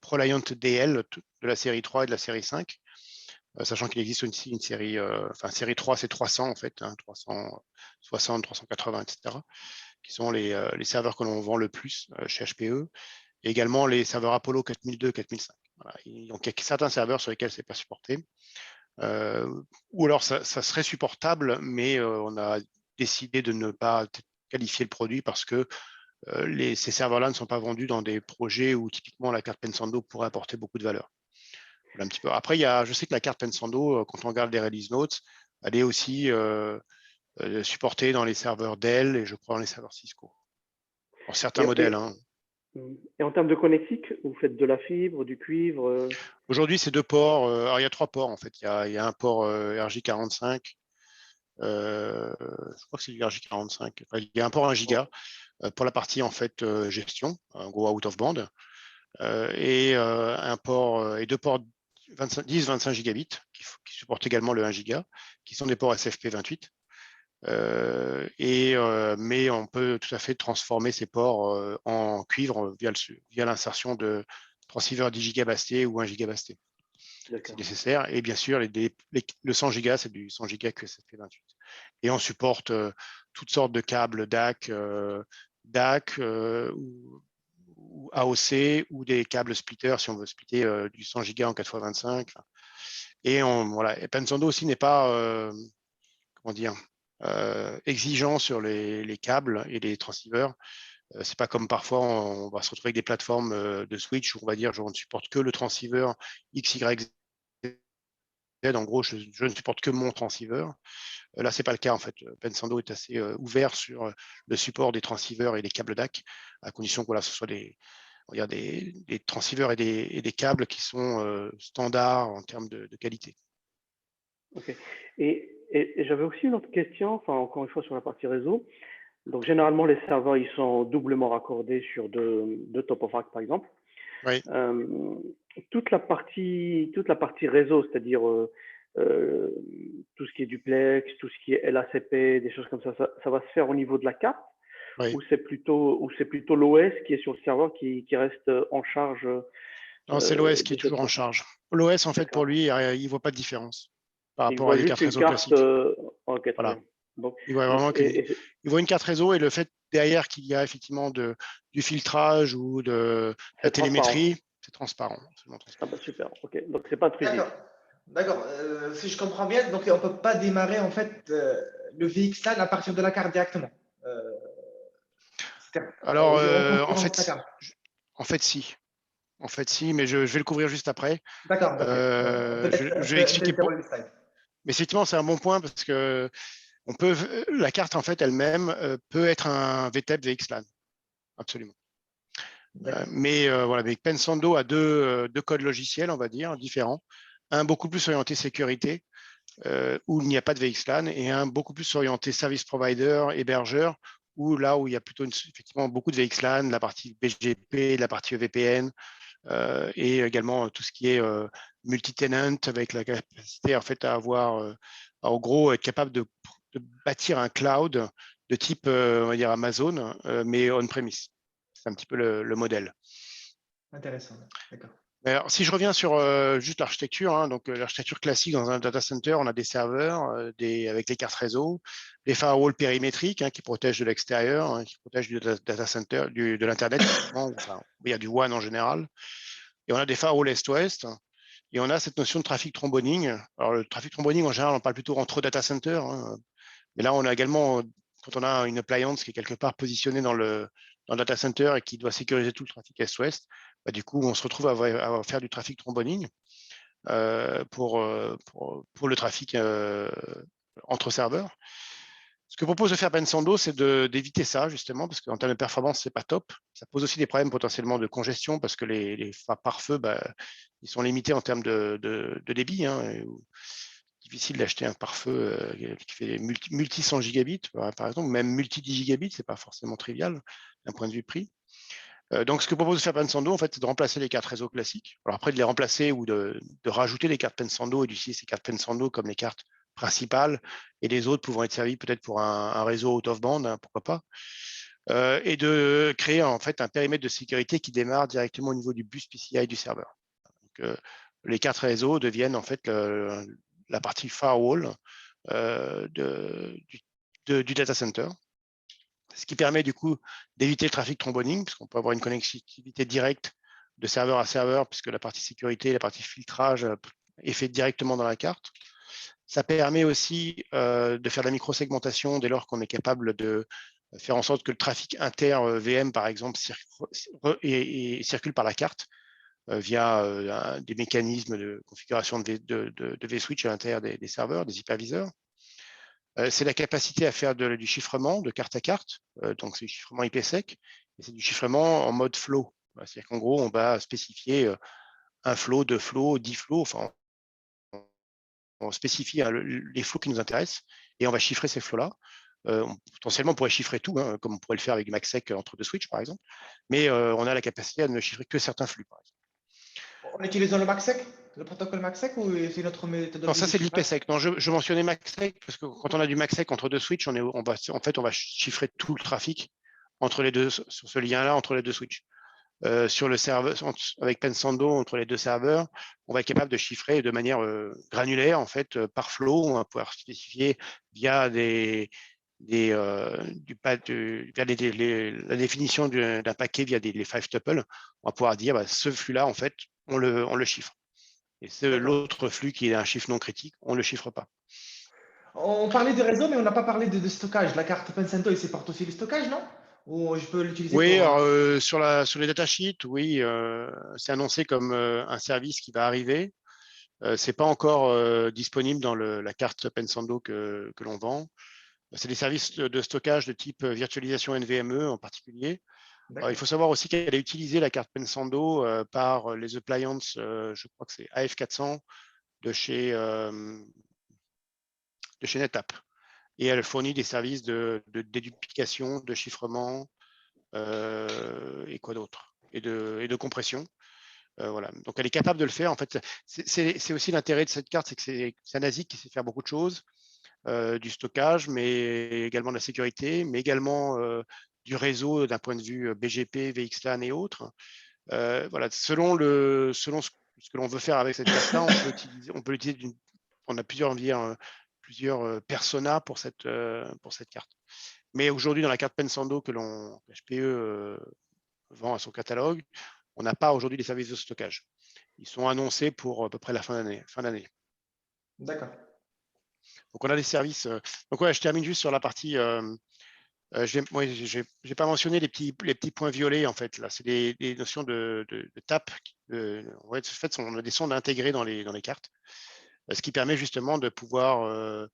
ProLiant DL de la série 3 et de la série 5, sachant qu'il existe aussi une série, série 3, c'est 300 en fait, 360, 380, etc., qui sont les serveurs que l'on vend le plus chez HPE, et également les serveurs Apollo 4002, 4005. Voilà. Donc, il y a certains serveurs sur lesquels ce n'est pas supporté. Ou alors ça serait supportable, mais on a décidé de ne pas qualifier le produit parce que ces serveurs-là ne sont pas vendus dans des projets où typiquement la carte Pensando pourrait apporter beaucoup de valeur. Voilà un petit peu. Après, je sais que la carte Pensando, quand on regarde les release notes, elle est aussi supportée dans les serveurs Dell et je crois dans les serveurs Cisco. Pour certains modèles. Et en termes de connectique, vous faites de la fibre, du cuivre Aujourd'hui, c'est 2 ports. Alors, il y a 3 ports en fait. Il y a un port RJ45. Je crois que c'est du RJ45. Il y a un port 1 giga pour la partie en fait gestion, en gros out of band, et un port et 2 ports 10-25 gigabits qui supportent également le 1 giga, qui sont des ports SFP28. Mais on peut tout à fait transformer ces ports en cuivre via l'insertion de transceivers 10 gigabastés ou 1 gigabasté. C'est nécessaire. Et bien sûr, le 100 gigas, c'est du 100 gigas que SFP28. Et on supporte toutes sortes de câbles DAC, ou AOC, ou des câbles splitters si on veut splitter du 100 gigas en 4x25. Et voilà. Et Pensando aussi n'est pas, comment dire, exigeant sur les câbles et les transceivers. C'est pas comme parfois on va se retrouver avec des plateformes de switch où on va dire je ne supporte que le transceiver XYZ. En gros, je ne supporte que mon transceiver. Là, c'est pas le cas en fait. Pensando est assez ouvert sur le support des transceivers et des câbles DAC, à condition que voilà, ce soit des transceivers et des câbles qui sont standards en termes de qualité. Ok. Et j'avais aussi une autre question, enfin encore une fois sur la partie réseau. Donc généralement les serveurs ils sont doublement raccordés sur deux top of rack par exemple. Oui. Toute la partie réseau, c'est-à-dire tout ce qui est duplex, tout ce qui est LACP, des choses comme ça va se faire au niveau de la carte, Oui. ou c'est plutôt l'OS qui est sur le serveur qui reste en charge. Non, c'est l'OS qui est toujours en charge. L'OS, en fait, pour lui, il ne voit pas de différence par rapport à des cartes réseau classiques. Okay, voilà. Donc, il voit vraiment il voit une carte réseau et le fait derrière qu'il y a effectivement du filtrage ou de la télémétrie, c'est transparent. Ah bah super, ok. Donc c'est pas intrusif. D'accord. Si je comprends bien, donc on peut pas démarrer en fait le VXLAN à partir de la carte directement. Alors en fait si. En fait, si, mais je vais le couvrir juste après. D'accord. Je vais expliquer. Mais effectivement, c'est un bon point parce que la carte en fait elle-même peut être un VTEP VXLAN, absolument. Mais Pensando a deux codes logiciels, on va dire, différents. Un beaucoup plus orienté sécurité, où il n'y a pas de VXLAN, et un beaucoup plus orienté service provider, hébergeur, où là où il y a plutôt effectivement beaucoup de VXLAN, la partie BGP, la partie VPN. Et également tout ce qui est multi-tenant avec la capacité en fait à avoir, en gros, être capable de bâtir un cloud de type, on va dire Amazon, mais on-premise. C'est un petit peu le modèle. Intéressant, d'accord. Alors, si je reviens sur juste l'architecture, donc l'architecture classique dans un data center, on a des serveurs avec les cartes réseau, des firewalls périmétriques qui protègent de l'extérieur, qui protègent du data center, de l'Internet, enfin, il y a du WAN en général. Et on a des firewalls est-ouest, et on a cette notion de trafic tromboning. Alors, le trafic tromboning, en général, on parle plutôt entre data centers. Mais là, on a également, quand on a une appliance qui est quelque part positionnée dans le data center et qui doit sécuriser tout le trafic est-ouest, du coup, on se retrouve à faire du trafic tromboning pour le trafic entre serveurs. Ce que propose de faire Pensando, c'est d'éviter ça, justement, parce qu'en termes de performance, c'est pas top. Ça pose aussi des problèmes potentiellement de congestion, parce que les pare-feu, ils sont limités en termes de débit. Difficile d'acheter un pare-feu qui fait multi 100 gigabits, par exemple, même multi 10 gigabits, c'est pas forcément trivial d'un point de vue prix. Donc, ce que propose de faire Pensando, en fait, c'est de remplacer les cartes réseau classiques. Alors après, de les remplacer ou de rajouter des cartes Pensando et d'utiliser ces cartes Pensando comme les cartes principales et les autres pouvant être servies peut-être pour un réseau out of band, pourquoi pas. Et de créer en fait un périmètre de sécurité qui démarre directement au niveau du bus PCI du serveur. Donc, les cartes réseau deviennent en fait la partie firewall du data center. Ce qui permet du coup d'éviter le trafic tromboning, puisqu'on peut avoir une connectivité directe de serveur à serveur, puisque la partie sécurité, la partie filtrage est faite directement dans la carte. Ça permet aussi de faire de la microsegmentation dès lors qu'on est capable de faire en sorte que le trafic inter-VM, par exemple, circule par la carte via des mécanismes de configuration de vSwitch à l'intérieur des serveurs, des hyperviseurs. C'est la capacité à faire du chiffrement de carte à carte, donc c'est du chiffrement IPsec, et c'est du chiffrement en mode flow. C'est-à-dire qu'en gros, on va spécifier un flow, 2 flows, 10 flows, enfin, on spécifie les flows qui nous intéressent et on va chiffrer ces flows-là. Potentiellement, on pourrait chiffrer tout, comme on pourrait le faire avec du MACsec entre deux switches, par exemple, mais on a la capacité à ne chiffrer que certains flux, par exemple. En utilisant le MACsec, le protocole MACsec, ou c'est une autre méthodologie? Non, ça c'est de l'IPsec. Non, je mentionnais MACsec parce que quand on a du MACsec entre deux switches, on va chiffrer tout le trafic entre les deux, sur ce lien-là entre les deux switches. Sur le serveur, avec Pensando entre les deux serveurs, on va être capable de chiffrer de manière granulaire en fait par flow. On va pouvoir spécifier via la définition d'un paquet via les 5 tuples. On va pouvoir dire ce flux-là en fait on le chiffre. Et l'autre flux qui est un chiffre non critique, on ne le chiffre pas. On parlait de réseau, mais on n'a pas parlé de stockage. La carte Pensando, il supporte aussi le stockage, non? Ou je peux l'utiliser Oui, pour… alors, sur les datasheets, oui, c'est annoncé comme un service qui va arriver. C'est pas encore disponible dans la carte Pensando que l'on vend. C'est des services de stockage de type virtualisation NVMe en particulier. Il faut savoir aussi qu'elle est utilisée, la carte Pensando, par les appliances, je crois que c'est AF400 de chez NetApp. Et elle fournit des services de déduplication, de chiffrement et quoi d'autre, et de compression. Voilà. Donc elle est capable de le faire. En fait, c'est aussi l'intérêt de cette carte, c'est que c'est un ASIC qui sait faire beaucoup de choses, du stockage, mais également de la sécurité, mais également du réseau d'un point de vue BGP, VXLAN et autres. Voilà. Selon ce que l'on veut faire avec cette carte-là, on peut l'utiliser. On a plusieurs personas pour cette carte. Mais aujourd'hui, dans la carte Pensando que HPE vend à son catalogue, on n'a pas aujourd'hui les services de stockage. Ils sont annoncés pour à peu près la fin d'année. D'accord. Donc on a des services. Donc ouais, je termine juste sur la partie. J'ai pas mentionné les petits points violets en fait. Là, c'est des notions de TAP. En fait, on a des sondes intégrées dans les cartes, ce qui permet justement de pouvoir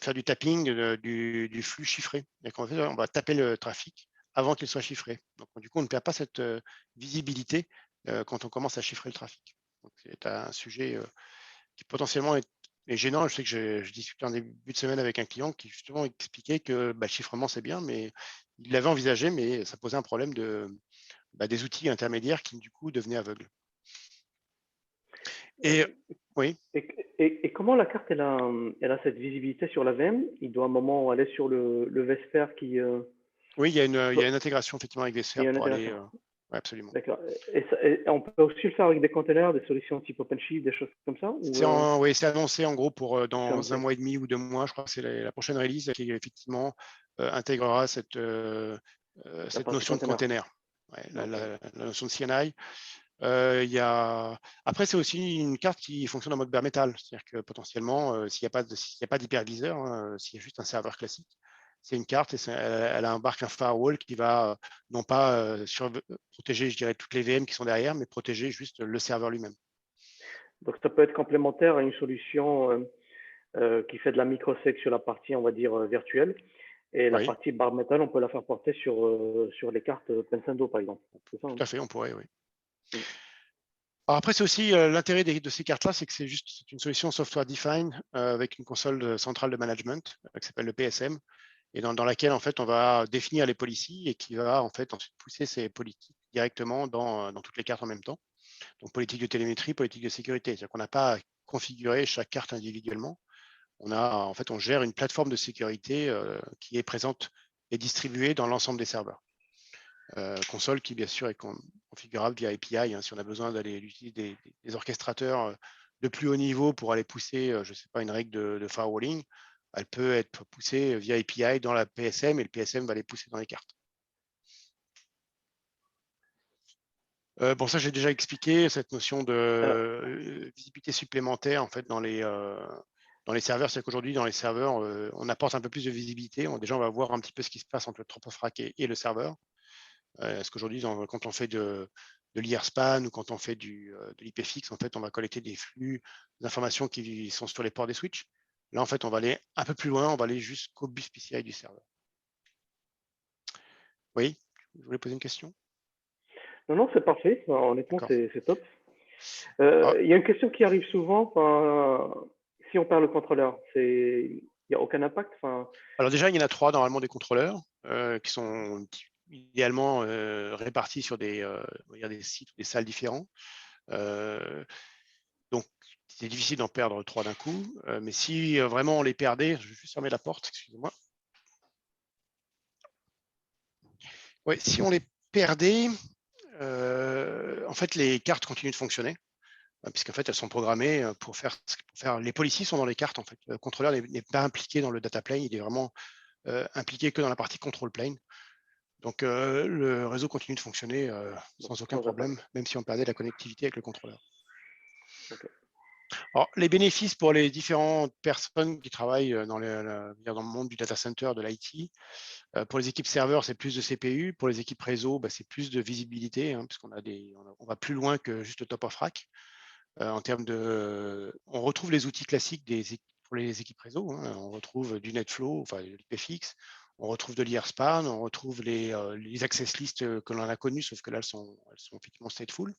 faire du tapping du flux chiffré. En fait, on va taper le trafic avant qu'il soit chiffré. Donc, du coup, on ne perd pas cette visibilité quand on commence à chiffrer le trafic. C'est un sujet qui potentiellement est gênant. Je sais que je discutais en début de semaine avec un client qui justement expliquait que le chiffrement, c'est bien, mais il l'avait envisagé, mais ça posait un problème des outils intermédiaires qui, du coup, devenaient aveugles. Et oui. Et comment la carte elle a cette visibilité sur la VM? Il doit à un moment aller sur le vSphere qui. Oui, il y a une intégration effectivement avec vSphere pour aller. Ouais, absolument. D'accord. Et on peut aussi le faire avec des containers, des solutions type OpenShift, des choses comme ça? Oui, c'est annoncé en gros pour dans un mois et demi ou 2 mois. Je crois que c'est la prochaine release qui effectivement intégrera cette notion de container. Ouais, la notion de CNI. Après, c'est aussi une carte qui fonctionne en mode bare metal, c'est-à-dire que potentiellement, s'il n'y a pas d'hyperviseur, s'il y a juste un serveur classique, c'est une carte et elle embarque un firewall qui va non pas protéger, je dirais, toutes les VM qui sont derrière, mais protéger juste le serveur lui-même. Donc, ça peut être complémentaire à une solution qui fait de la microsec sur la partie, on va dire, virtuelle. Et la Oui, partie bare metal, on peut la faire porter sur les cartes Pensando, par exemple. C'est ça, hein? tout à fait, on pourrait, oui. Mm. Alors après, c'est aussi l'intérêt de ces cartes-là, c'est que c'est une solution software defined avec une console centrale de management qui s'appelle le PSM, et dans laquelle en fait on va définir les policies et qui va en fait ensuite pousser ces politiques directement dans toutes les cartes en même temps. Donc politique de télémétrie, politique de sécurité. C'est-à-dire qu'on n'a pas à configurer chaque carte individuellement. On gère une plateforme de sécurité qui est présente et distribuée dans l'ensemble des serveurs. Console qui bien sûr est configurable via API, hein, si on a besoin d'aller utiliser des orchestrateurs de plus haut niveau pour aller pousser, je ne sais pas, une règle de firewalling, elle peut être poussée via API dans la PSM et le PSM va les pousser dans les cartes. Bon, ça j'ai déjà expliqué cette notion Alors, de visibilité supplémentaire en fait dans les serveurs. C'est qu'aujourd'hui dans les serveurs, on apporte un peu plus de visibilité. Déjà, on va voir un petit peu ce qui se passe entre le top of rack et le serveur. Parce qu'aujourd'hui, quand on fait de l'IRSpan ou quand on fait de l'IPFix, en fait, on va collecter des flux d'informations qui sont sur les ports des switches. Là, en fait, on va aller un peu plus loin, on va aller jusqu'au bus PCI du serveur. Oui, je voulais poser une question. non, c'est parfait. Honnêtement, D'accord. c'est top. Ah, Il y a une question qui arrive souvent. Si on perd le contrôleur, il n'y a aucun impact. alors déjà, il y en a 3 normalement des contrôleurs qui sont idéalement répartis sur on va dire des sites ou des salles différents. Donc, c'est difficile d'en perdre 3 d'un coup. Mais si vraiment on les perdait, je vais juste fermer la porte, excusez-moi. Ouais, si on les perdait, en fait, les cartes continuent de fonctionner, puisqu'en fait, elles sont programmées pour faire. Les policies sont dans les cartes, en fait. Le contrôleur n'est pas impliqué dans le data plane, il est vraiment impliqué que dans la partie control plane. Donc, le réseau continue de fonctionner sans aucun problème, impact. même si on perdait la connectivité avec le contrôleur. Okay. Alors, les bénéfices pour les différentes personnes qui travaillent dans le monde du data center, de l'IT, pour les équipes serveurs, c'est plus de CPU. Pour les équipes réseau, c'est plus de visibilité, hein, puisqu'on on va plus loin que juste le top of rack. En termes on retrouve les outils classiques pour les équipes réseau. Hein. On retrouve du NetFlow, enfin l'IPFX, on retrouve de l'IRSpan, on retrouve les access lists que l'on a connues, sauf que là, elles sont effectivement stateful.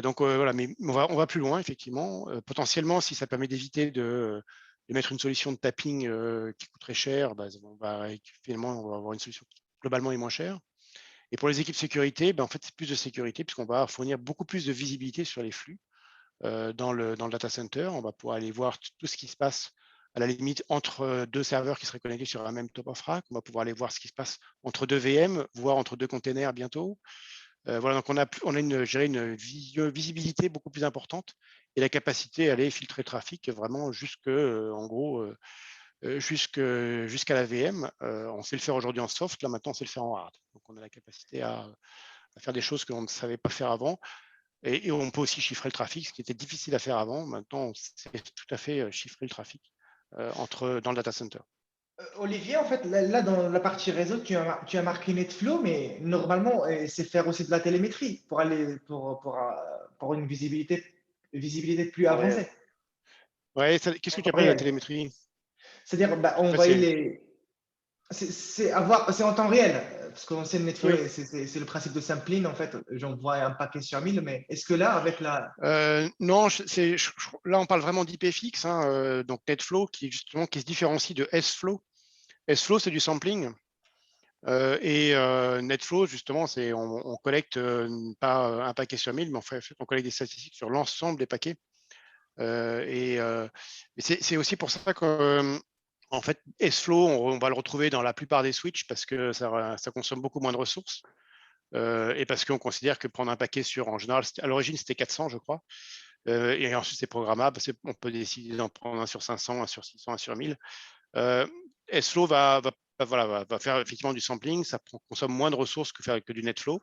Donc voilà, mais on va plus loin, effectivement. Potentiellement, si ça permet d'éviter de mettre une solution de tapping qui coûte très cher, finalement, on va avoir une solution qui globalement est moins chère. Et pour les équipes sécurité, en fait, c'est plus de sécurité puisqu'on va fournir beaucoup plus de visibilité sur les flux dans le data center. On va pouvoir aller voir tout ce qui se passe à la limite entre 2 serveurs qui seraient connectés sur un même top of rack. On va pouvoir aller voir ce qui se passe entre 2 VM, voire entre 2 containers bientôt. Voilà, donc on a une visibilité beaucoup plus importante et la capacité à aller filtrer le trafic vraiment en gros, jusqu'à la VM. On sait le faire aujourd'hui en soft, là maintenant on sait le faire en hard. Donc on a la capacité à faire des choses qu'on ne savait pas faire avant. Et on peut aussi chiffrer le trafic, ce qui était difficile à faire avant. Maintenant, on sait tout à fait chiffrer le trafic dans le data center. Olivier, en fait, là, dans la partie réseau, tu as marqué NetFlow, mais normalement, c'est faire aussi de la télémétrie pour aller pour une visibilité plus En réel. avancée, Ouais, qu'est-ce que tu en appelles la réel. télémétrie? C'est-à-dire, En fait, envoyer les. C'est en temps réel, parce qu'on sait le NetFlow, oui. c'est le principe de sampling, en fait, j'envoie un paquet sur 1000, mais est-ce que là, avec la. Non, là on parle vraiment d'IPFX, hein, donc NetFlow qui se différencie de SFlow. SFlow, c'est du sampling. Et NetFlow, justement, on collecte pas un paquet sur 1000, mais en fait, on collecte des statistiques sur l'ensemble des paquets. C'est aussi pour ça que en fait, SFlow, on va le retrouver dans la plupart des switches parce que ça consomme beaucoup moins de ressources et parce qu'on considère que prendre un paquet en général, à l'origine, c'était 400, je crois. Et ensuite, c'est programmable. On peut décider d'en prendre un sur 500, un sur 600, un sur 1000. SFlow va faire effectivement du sampling. Ça consomme moins de ressources que du NetFlow.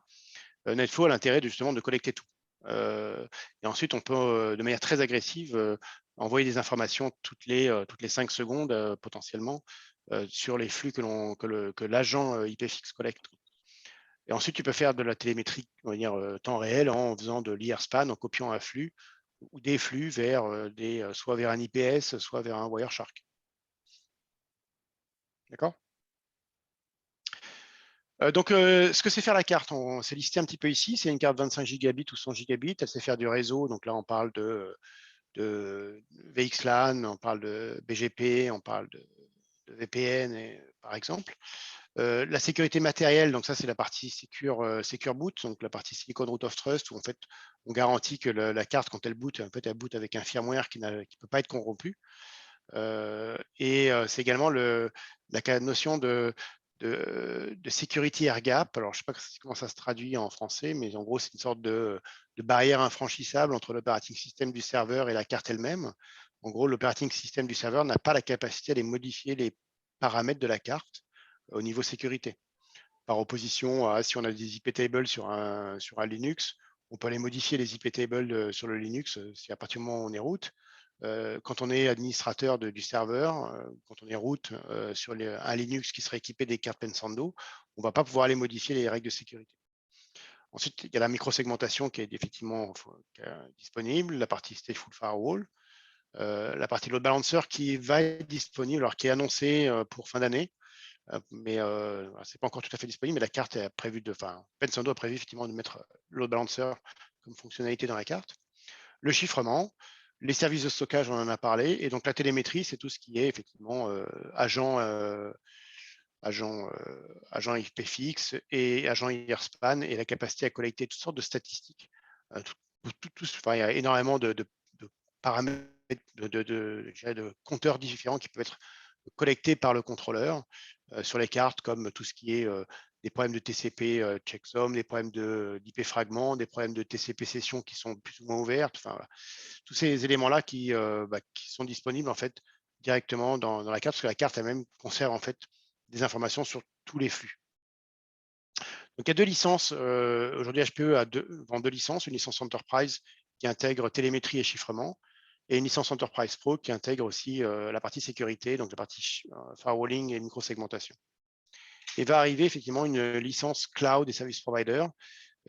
NetFlow a l'intérêt justement de collecter tout. Et ensuite, on peut, de manière très agressive, envoyer des informations toutes les 5 secondes potentiellement sur les flux que l'agent IPFX collecte. Et ensuite, tu peux faire de la télémétrie, on va dire, temps réel en faisant de l'IRSpan, en copiant un flux ou des flux vers soit vers un IPS, soit vers un Wireshark. D'accord? Ce que sait faire la carte, c'est listé un petit peu ici. C'est une carte 25 gigabits ou 100 gigabits. Elle sait faire du réseau. Donc là, on parle de VXLAN, on parle de BGP, on parle de VPN, par exemple. La sécurité matérielle, donc ça, c'est la partie Secure Boot, donc la partie Silicon Root of Trust, où en fait, on garantit que la carte, quand elle boot, en fait, elle boot avec un firmware qui ne peut pas être corrompu. C'est également la notion de security air gap. Alors, je ne sais pas comment ça se traduit en français, mais en gros, c'est une sorte de barrière infranchissable entre l'operating system du serveur et la carte elle-même. En gros, l'operating system du serveur n'a pas la capacité d'aller modifier les paramètres de la carte au niveau sécurité. Par opposition à si on a des IP tables sur un Linux, on peut aller modifier les IP tables sur le Linux si à partir du moment où on est root. Quand on est administrateur du serveur, quand on est root sur un Linux qui serait équipé des cartes Pensando, on ne va pas pouvoir aller modifier les règles de sécurité. Ensuite, il y a la microsegmentation qui est effectivement disponible, la partie Stateful Firewall, la partie load balancer qui va être disponible, alors qui est annoncée pour fin d'année, mais c'est pas encore tout à fait disponible, mais la carte est prévue Pensando a prévu effectivement de mettre load balancer comme fonctionnalité dans la carte. Le chiffrement, les services de stockage, on en a parlé, et donc la télémétrie, c'est tout ce qui est effectivement agent IP fixe et agent IRSpan et la capacité à collecter toutes sortes de statistiques. Il y a énormément de paramètres, de compteurs différents qui peuvent être collectés par le contrôleur sur les cartes, comme tout ce qui est des problèmes de TCP checksum, des problèmes d'IP fragments, des problèmes de TCP sessions qui sont plus ou moins ouvertes. Enfin, voilà. Tous ces éléments-là qui sont disponibles en fait directement dans la carte, parce que la carte elle-même conserve en fait des informations sur tous les flux. Donc, il y a deux licences. Aujourd'hui, HPE vend deux licences. Une licence Enterprise qui intègre télémétrie et chiffrement, et une licence Enterprise Pro qui intègre aussi la partie sécurité, donc la partie firewalling et microsegmentation. Et va arriver effectivement une licence cloud et service provider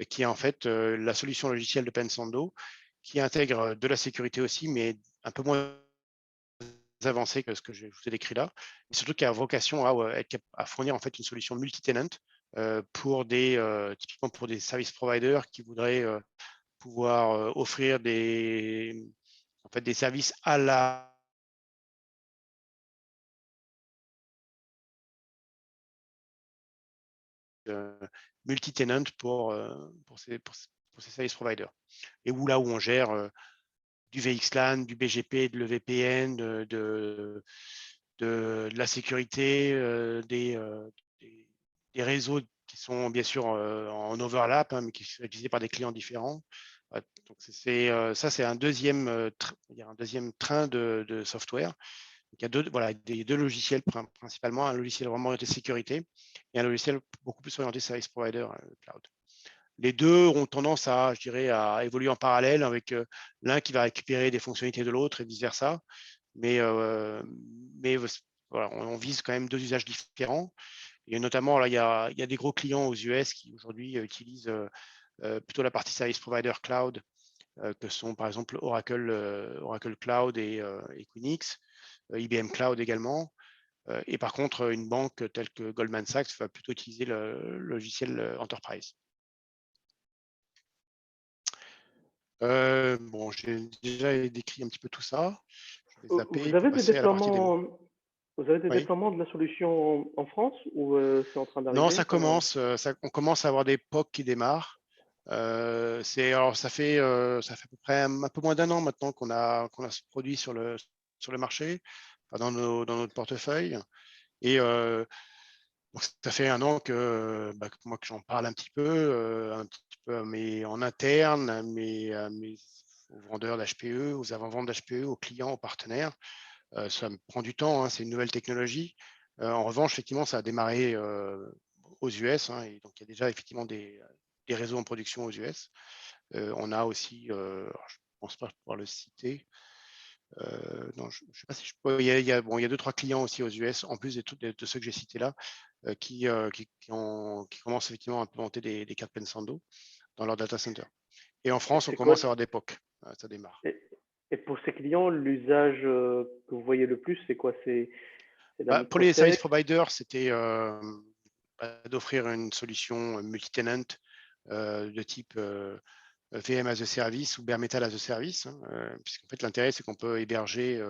qui est en fait la solution logicielle de Pensando qui intègre de la sécurité aussi, mais un peu moins avancée que ce que je vous ai décrit là, et surtout qui a vocation à fournir en fait une solution multi-tenant typiquement pour des service providers qui voudraient pouvoir offrir des services à la multi-tenant pour ces service providers. Et là où on gère du VXLAN, du BGP, de l'EVPN, de la sécurité, des réseaux qui sont bien sûr en overlap, mais qui sont utilisés par des clients différents. Donc ça, c'est un deuxième train de software. Donc, il y a deux logiciels principalement, un logiciel vraiment orienté sécurité et un logiciel beaucoup plus orienté service provider cloud. Les deux ont tendance à évoluer en parallèle, avec l'un qui va récupérer des fonctionnalités de l'autre et vice-versa. Mais voilà, on vise quand même deux usages différents. Et notamment, là, il y a des gros clients aux US qui aujourd'hui utilisent plutôt la partie service provider cloud, que sont par exemple Oracle Cloud et Equinix, IBM Cloud également. Et par contre, une banque telle que Goldman Sachs va plutôt utiliser le logiciel Enterprise. Bon, j'ai déjà décrit un petit peu tout ça. Je vais zapper Vous avez pour des passer à la partie démo. déploiements, vous avez des Oui. déploiements de la solution en France ou c'est en train d'arriver? Non, ça commence. On commence à avoir des POC qui démarrent. Ça fait à peu près un peu moins d'un an maintenant qu'on a ce produit sur le marché, dans notre portefeuille. Et donc ça fait un an que moi que j'en parle un petit peu mais en interne, aux vendeurs d'HPE, aux avant-ventes d'HPE, aux clients, aux partenaires. Ça me prend du temps, hein, c'est une nouvelle technologie. En revanche, effectivement, ça a démarré aux US, hein, et donc il y a déjà effectivement des réseaux en production aux US. On a aussi, je ne pense pas pouvoir le citer. Non, je ne sais pas si je peux. Il y a 2-3 clients aussi aux US, en plus de ceux que j'ai cités là, qui commencent effectivement à implémenter des cartes Pensando dans leur data center. Et en France, on commence à avoir des POC. Ça démarre. Et pour ces clients, l'usage que vous voyez le plus, c'est quoi? C'est la Pour les service microsec? providers, c'était d'offrir une solution multi-tenant de type VM as a service ou bare metal as a service, hein, puisqu'en fait l'intérêt c'est qu'on peut héberger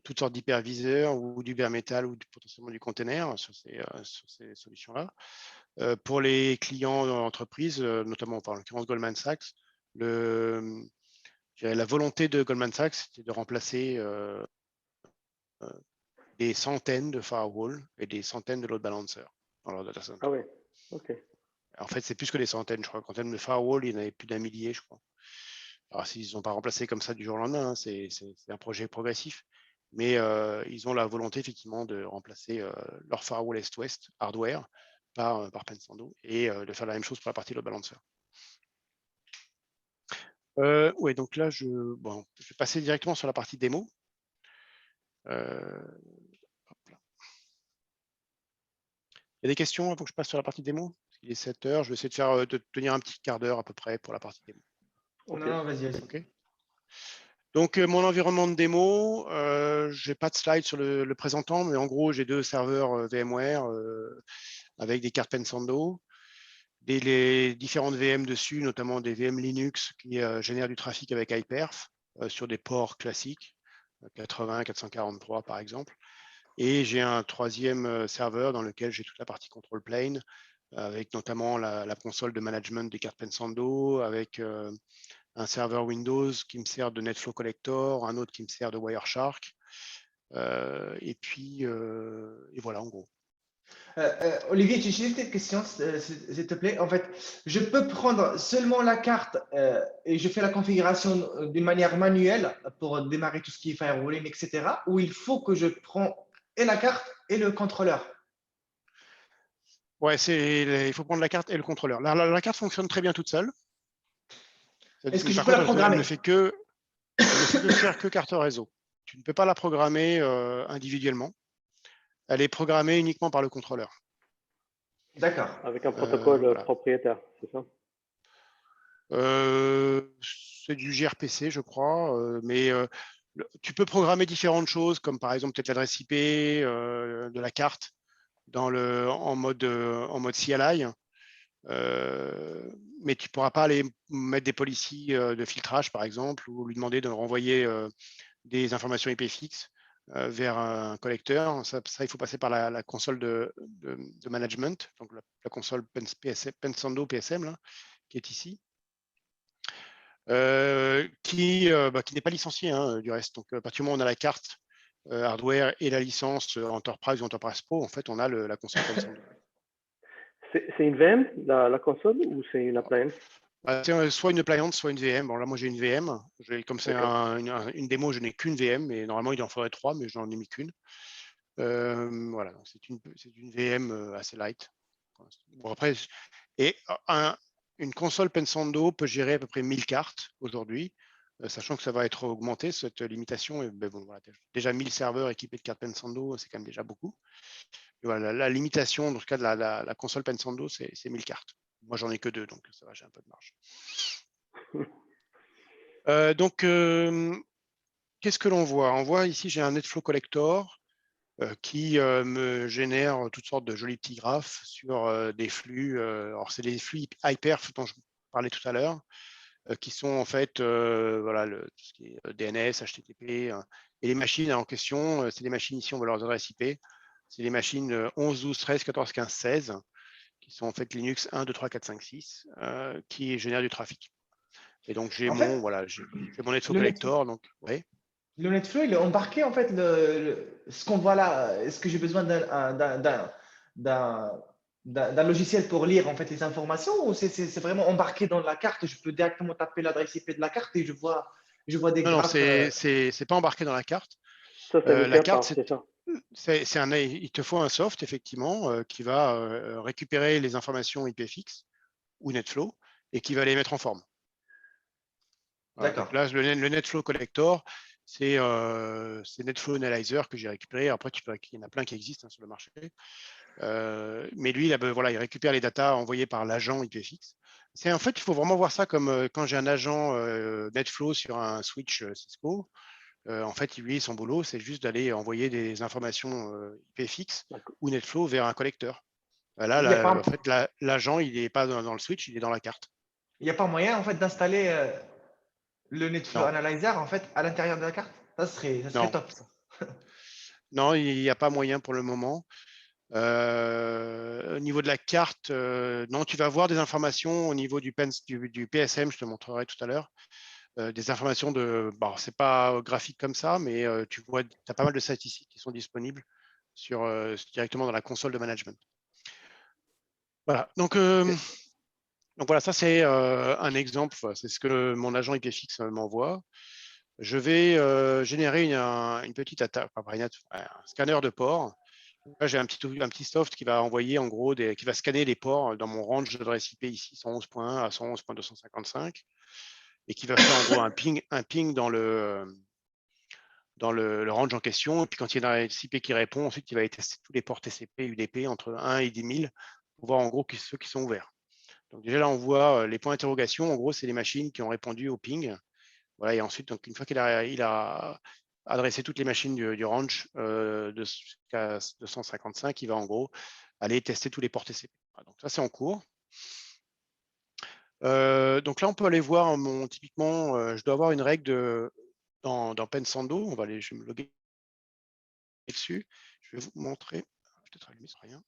toutes sortes d'hyperviseurs ou du bare metal ou potentiellement du container sur ces solutions-là. Pour les clients entreprises, notamment en l'occurrence Goldman Sachs, la volonté de Goldman Sachs, c'était de remplacer des centaines de firewalls et des centaines de load balancers dans leur data center. Ah oui, ok. En fait, c'est plus que des centaines, je crois. En termes de firewall, il y en avait plus d'un millier, je crois. Alors, s'ils ne sont pas remplacés comme ça du jour au lendemain, hein, c'est un projet progressif. Mais ils ont la volonté, effectivement, de remplacer leur firewall Est-Ouest hardware par Pensando et de faire la même chose pour la partie load balancer. Oui, donc là, je vais passer directement sur la partie démo. Hop là. Il y a des questions avant que je passe sur la partie démo? Il est 7 heures, je vais essayer de tenir un petit quart d'heure à peu près pour la partie démo. Okay. Non, vas-y, vas-y. Okay. Donc, mon environnement de démo, je n'ai pas de slide sur le présentant, mais en gros, j'ai 2 serveurs VMware avec des cartes Pensando, les différentes VM dessus, notamment des VM Linux qui génèrent du trafic avec iPerf sur des ports classiques, 80, 443 par exemple. Et j'ai un 3e serveur dans lequel j'ai toute la partie control plane, avec notamment la console de management des cartes Pensando, avec un serveur Windows qui me sert de NetFlow Collector, un autre qui me sert de Wireshark, et puis et voilà en gros. Olivier, j'ai juste une question, s'il te plaît. En fait, je peux prendre seulement la carte et je fais la configuration d'une manière manuelle pour démarrer tout ce qui est firewalling, etc. Ou il faut que je prends et la carte et le contrôleur? Ouais, il faut prendre la carte et le contrôleur. La carte fonctionne très bien toute seule. Est-ce que je Par peux la contre, elle programmer? ne fait que faire que carte réseau. Tu ne peux pas la programmer individuellement. Elle est programmée uniquement par le contrôleur. D'accord. Avec un protocole voilà. propriétaire, c'est ça? C'est du gRPC, je crois, mais tu peux programmer différentes choses, comme par exemple peut-être l'adresse IP de la carte en mode CLI, mais tu ne pourras pas aller mettre des policies de filtrage, par exemple, ou lui demander de renvoyer des informations IP fixes vers un collecteur. Ça, il faut passer par la console de management, donc la console Pensando PSM, là, qui est ici. Qui n'est pas licencié du reste. Donc, à partir du moment où on a la carte hardware et la licence Enterprise ou Enterprise Pro, en fait, on a la console Pensando. C'est une VM, la console, ou c'est une appliance? C'est soit une appliance, soit une VM. Bon, là, moi, j'ai une VM. Comme c'est une démo, je n'ai qu'une VM, mais normalement, il en faudrait 3, mais je n'en ai mis qu'une. Voilà, c'est une VM assez light. Bon, après, et une console Pensando peut gérer à peu près 1000 cartes aujourd'hui, sachant que ça va être augmenté, cette limitation. Et, ben, bon, voilà, déjà 1000 serveurs équipés de cartes Pensando, c'est quand même déjà beaucoup. Et voilà, la limitation, dans le cas de la console Pensando, c'est 1000 cartes. Moi, j'en ai que 2, donc ça va, j'ai un peu de marge. Donc, qu'est-ce que l'on voit? On voit ici, j'ai un NetFlow Collector qui me génère toutes sortes de jolis petits graphes sur des flux. Alors, c'est les flux Hyperf dont je parlais tout à l'heure, qui sont en fait voilà, tout ce qui est DNS, HTTP. Et les machines en question, c'est des machines ici, on voit leurs adresses IP. C'est les machines 11, 12, 13, 14, 15, 16, qui sont en fait Linux 1, 2, 3, 4, 5, 6, qui génèrent du trafic. Et donc, j'ai mon NetFlow Collector. Donc, ouais. Le NetFlow, il est embarqué en fait ce qu'on voit là. Est-ce que j'ai besoin d'un logiciel pour lire en fait les informations ou c'est vraiment embarqué dans la carte? Je peux directement taper l'adresse IP de la carte et je vois des Non, graphes. c'est pas embarqué dans la carte. Ça, c'est La carte, c'est ça. il te faut un soft effectivement qui va récupérer les informations IPFX ou NetFlow et qui va les mettre en forme. Voilà, donc là, le NetFlow Collector, c'est NetFlow Analyzer que j'ai récupéré. Après, il y en a plein qui existent sur le marché. Mais lui, voilà, il récupère les datas envoyées par l'agent IPFX. En fait, il faut vraiment voir ça comme quand j'ai un agent NetFlow sur un switch Cisco. En fait, lui, son boulot, c'est juste d'aller envoyer des informations IPFX ou NetFlow vers un collecteur. Là, Il n'y a en pas, fait, l'agent, il n'est pas dans le switch, il est dans la carte. il y a pas moyen en fait d'installer le NetFlow Non, Analyzer en fait à l'intérieur de la carte. Ça serait non, top ça. non, il n'y a pas moyen pour le moment. Au niveau de la carte, non, tu vas voir des informations au niveau du PSM, je te montrerai tout à l'heure. Des informations bon, c'est pas graphique comme ça, mais tu vois, tu as pas mal de statistiques qui sont disponibles directement dans la console de management. Voilà, donc voilà, ça c'est un exemple, c'est ce que mon agent IPFix m'envoie. Je vais générer une petite attaque, un scanner de port. Là, j'ai un petit soft qui va envoyer en gros qui va scanner les ports dans mon range d'adresse IP ici, 111.1 à 111.255, et qui va faire en gros un ping dans le range en question. Et puis quand il y a un IP qui répond, ensuite il va tester tous les ports TCP, UDP entre 1 et 10 000 pour voir en gros ceux qui sont ouverts. Donc déjà là, on voit les points d'interrogation. En gros, c'est les machines qui ont répondu au ping. Voilà, et ensuite, donc, une fois qu'il a adressé toutes les machines du range jusqu'à 255, il va en gros aller tester tous les ports TCP. Voilà, donc ça, c'est en cours. Donc là, on peut aller voir typiquement, je dois avoir une règle dans Pensando. Je vais me loguer dessus. Je vais vous montrer. Peut-être allumer, c'est rien.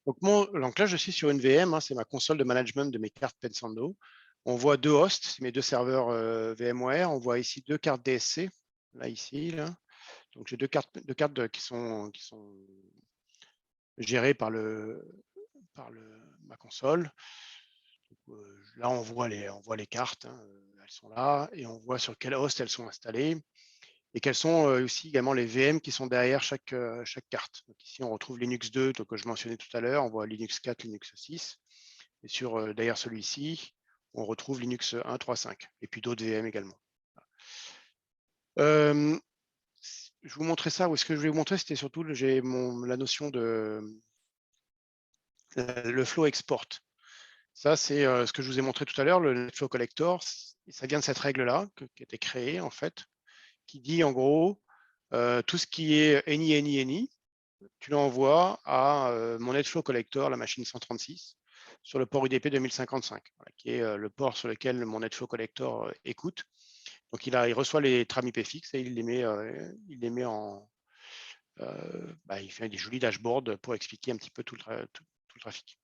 Donc là, je suis sur une VM, c'est ma console de management de mes cartes Pensando. On voit deux hosts, c'est mes deux serveurs VMware. On voit ici deux cartes DSC, là, ici. Là. Donc j'ai deux cartes qui sont gérées par ma console. Donc, là, on voit les cartes, elles sont là, et on voit sur quel host elles sont installées, et quels sont aussi également les VM qui sont derrière chaque carte. Donc ici, on retrouve Linux 2, donc, que je mentionnais tout à l'heure, on voit Linux 4, Linux 6, et derrière celui-ci, on retrouve Linux 1, 3, 5, et puis d'autres VM également. Je vous montrais ça, ou ce que je voulais vous montrer, c'était surtout la notion de le flow export. Ça, c'est ce que je vous ai montré tout à l'heure, le NetFlow Collector. Ça vient de cette règle-là qui a été créée, en fait, qui dit en gros, tout ce qui est any, tu l'envoies à mon NetFlow Collector, la machine 136, sur le port UDP 2055, voilà, qui est le port sur lequel mon NetFlow Collector écoute. Donc, il reçoit les trames IPFix et il les met en... il fait des jolis dashboards pour expliquer un petit peu tout le trafic.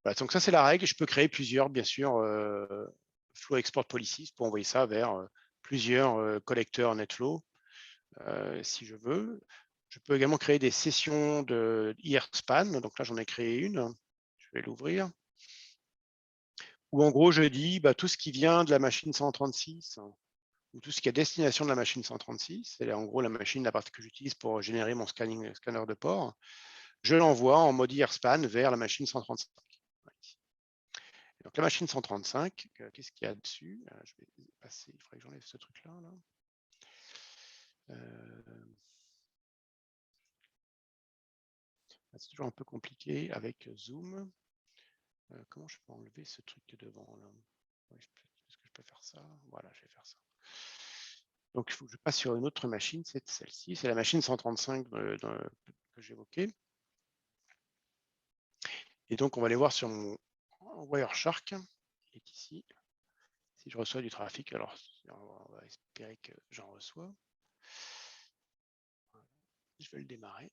Voilà, donc ça, c'est la règle. Je peux créer plusieurs, bien sûr, flow export policies pour envoyer ça vers plusieurs collecteurs NetFlow, si je veux. Je peux également créer des sessions de IRSpan. Donc là, j'en ai créé une. Je vais l'ouvrir. Où en gros, je dis tout ce qui vient de la machine 136 ou tout ce qui est destination de la machine 136, c'est en gros la partie que j'utilise pour générer mon scanner de port. Je l'envoie en mode IRSpan vers la machine 135. Donc la machine 135, qu'est-ce qu'il y a dessus? Je vais passer, il faudrait que j'enlève ce truc-là. C'est toujours un peu compliqué avec Zoom. Comment je peux enlever ce truc de devant là? Est-ce que je peux faire ça? Voilà, je vais faire ça. Donc il faut que je passe sur une autre machine, c'est celle-ci, c'est la machine 135 que j'évoquais. Et donc on va aller voir sur mon Wireshark, qui est ici. Si je reçois du trafic, alors on va espérer que j'en reçois. Je vais le démarrer.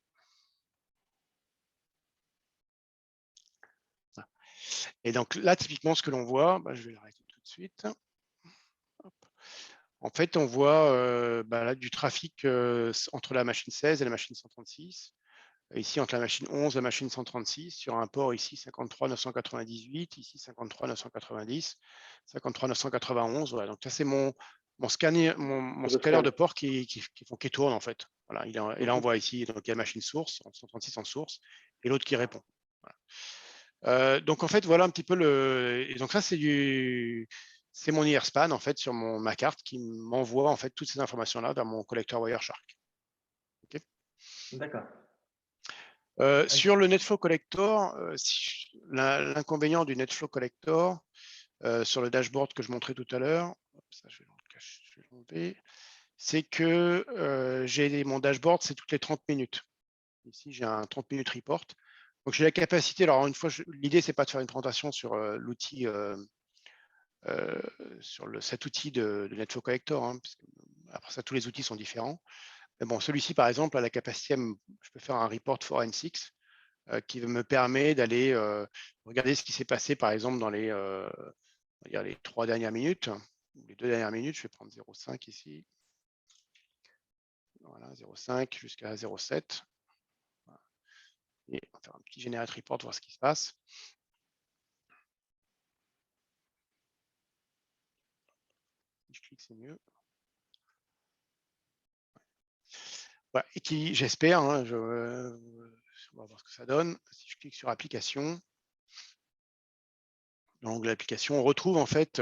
Et donc là, typiquement, ce que l'on voit, je vais l'arrêter tout de suite. Hop. En fait, on voit là, du trafic entre la machine 16 et la machine 136. Ici, entre la machine 11 et la machine 136, sur un port ici 53 998, ici 53 990, 53 991. Voilà. Donc ça, c'est mon scanner de port qui tourne en fait. Voilà. Et là, on voit ici, donc il y a la machine source, 136 en source, et l'autre qui répond. Voilà. Donc en fait, voilà un petit peu et donc ça, c'est mon IRSpan en fait sur ma carte qui m'envoie en fait toutes ces informations-là vers mon collecteur Wireshark. D'accord. Sur le NetFlow Collector, l'inconvénient du NetFlow Collector, sur le dashboard que je montrais tout à l'heure, c'est que mon dashboard, c'est toutes les 30 minutes. Ici, j'ai un 30 minutes report. Donc, j'ai la capacité, alors une fois, l'idée, c'est pas de faire une présentation sur l'outil, cet outil de NetFlow Collector, hein, parce que, après ça, tous les outils sont différents. Mais bon, celui-ci, par exemple, a la capacité, je peux faire un report forensics qui me permet d'aller regarder ce qui s'est passé, par exemple, dans les 3 dernières minutes, ou les 2 dernières minutes. Je vais prendre 0,5 ici. Voilà, 0,5 jusqu'à 0,7. Et on va faire un petit generate report, voir ce qui se passe. Si je clique, c'est mieux. Voilà, et qui, j'espère, hein, on va voir ce que ça donne. Si je clique sur application, dans l'onglet application, on retrouve en fait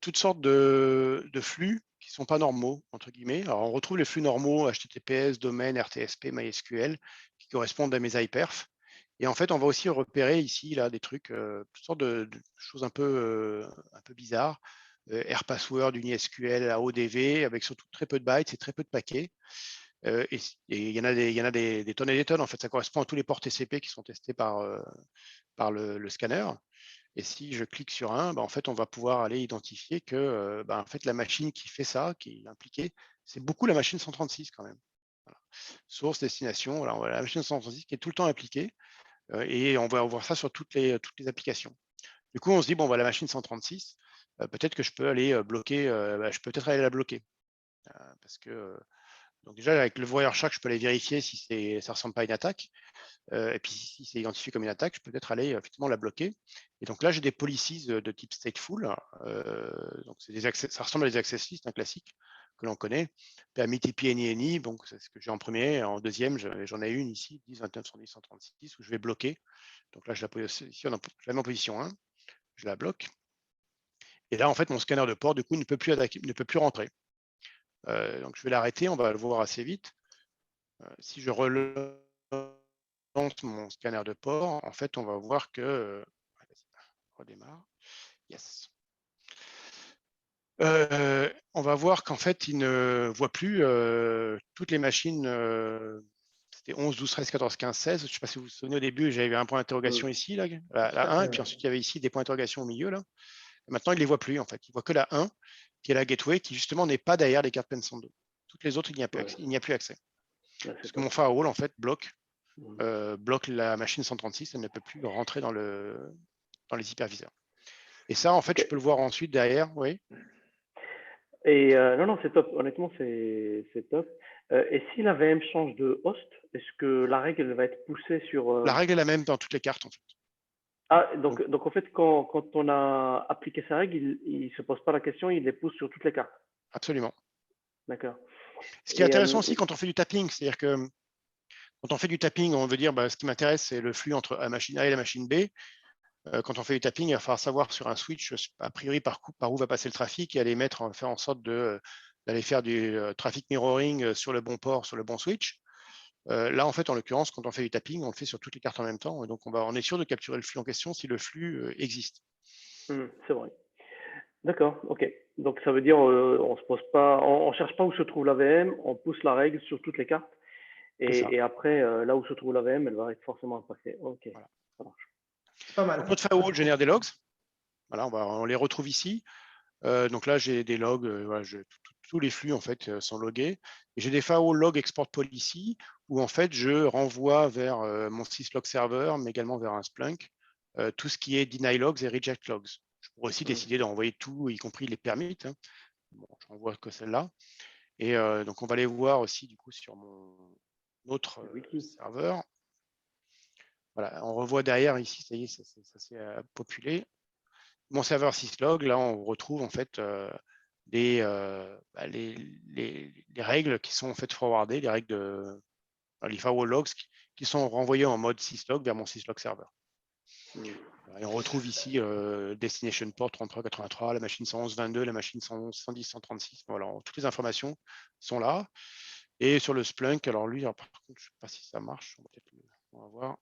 toutes sortes de flux qui ne sont pas normaux, entre guillemets. Alors, on retrouve les flux normaux, HTTPS, domaine, RTSP, MySQL, qui correspondent à mes iPerf. Et en fait, on va aussi repérer ici là, des trucs, toutes sortes de choses un peu bizarres. AirPassword, UniSQL, AODV, avec surtout très peu de bytes et très peu de paquets. Et il y en a des tonnes et des tonnes. En fait, ça correspond à tous les ports TCP qui sont testés par le scanner. Et si je clique sur un, en fait, on va pouvoir aller identifier que en fait, la machine qui fait ça, qui est impliquée, c'est beaucoup la machine 136 quand même. Voilà. Source, destination, voilà, on voit la machine 136 qui est tout le temps impliquée. Et on va voir ça sur toutes les applications. Du coup, on se dit, bon, la machine 136, peut-être que je peux aller bloquer, je peux peut-être aller la bloquer. Parce que, donc déjà, avec le Wireshark, je peux aller vérifier si ça ne ressemble pas à une attaque. Et puis, si c'est identifié comme une attaque, je peux peut-être aller effectivement la bloquer. Et donc là, j'ai des policies de type stateful. Donc ça ressemble à des access lists, un classique que l'on connaît. Permis TP any, donc c'est ce que j'ai en premier. En deuxième, j'en ai une ici, 10.29.110.136, où je vais bloquer. Donc là, je la mets en position 1, je la bloque. Et là, en fait, mon scanner de port, du coup, ne peut plus rentrer. Donc je vais l'arrêter, on va le voir assez vite. Si je relance mon scanner de port, en fait, on va voir que redémarre. Yes. On va voir qu'en fait, il ne voit plus toutes les machines. C'était 11, 12, 13, 14, 15, 16. Je ne sais pas si vous vous souvenez au début, j'avais un point d'interrogation ici, là, la 1, et puis ensuite il y avait ici des points d'interrogation au milieu. Là. Et maintenant, il ne les voit plus, en fait. Il ne voit que la 1, qui est la gateway, qui justement n'est pas derrière les cartes Pensando. Toutes les autres, il n'y a plus accès. Parce que mon firewall, en fait, bloque la machine 136, elle ne peut plus rentrer dans les hyperviseurs. Et ça, en fait, je peux le voir ensuite derrière, oui. Et non, c'est top. Honnêtement, c'est top. Et si la VM change de host, est-ce que la règle elle va être poussée sur… La règle est la même dans toutes les cartes, en fait. Ah, donc en fait, quand on a appliqué sa règle, il ne se pose pas la question, il les pousse sur toutes les cartes. Absolument. D'accord. Ce qui est intéressant aussi quand on fait du tapping, c'est-à-dire que quand on fait du tapping, on veut dire ce qui m'intéresse, c'est le flux entre la machine A et la machine B. Quand on fait du tapping, il va falloir savoir sur un switch, a priori, par où va passer le trafic et aller faire en sorte d'aller faire du traffic mirroring sur le bon port, sur le bon switch. Là, en fait, en l'occurrence, quand on fait du tapping, on le fait sur toutes les cartes en même temps. Et donc, on est sûr de capturer le flux en question si le flux existe. C'est vrai. D'accord, ok. Donc ça veut dire on se pose pas, on cherche pas où se trouve la VM, on pousse la règle sur toutes les cartes. Et après, là où se trouve la VM, elle va être forcément impactée. Ok, voilà. Ça marche. Pas mal. Donc, notre firewall génère des logs. Voilà, on les retrouve ici. Donc là, j'ai des logs, tous les flux en fait sont logués. Et j'ai des firewall log export policy où en fait je renvoie vers mon syslog server, mais également vers un Splunk, tout ce qui est deny logs et reject logs. Je pourrais aussi décider d'envoyer tout, y compris les permits. Hein. Bon, je renvoie que celle-là. Et donc on va les voir aussi du coup sur mon autre serveur. Voilà, on revoit derrière ici, ça y est, ça s'est populé. Mon serveur syslog, là, on retrouve en fait les règles qui sont en fait forwardées, les règles les firewall logs qui sont renvoyées en mode syslog vers mon syslog serveur. Et on retrouve ici destination port 3383, la machine 111.22, la machine 110.136. Voilà, toutes les informations sont là. Et sur le Splunk, alors lui, par contre, je ne sais pas si ça marche. On va voir.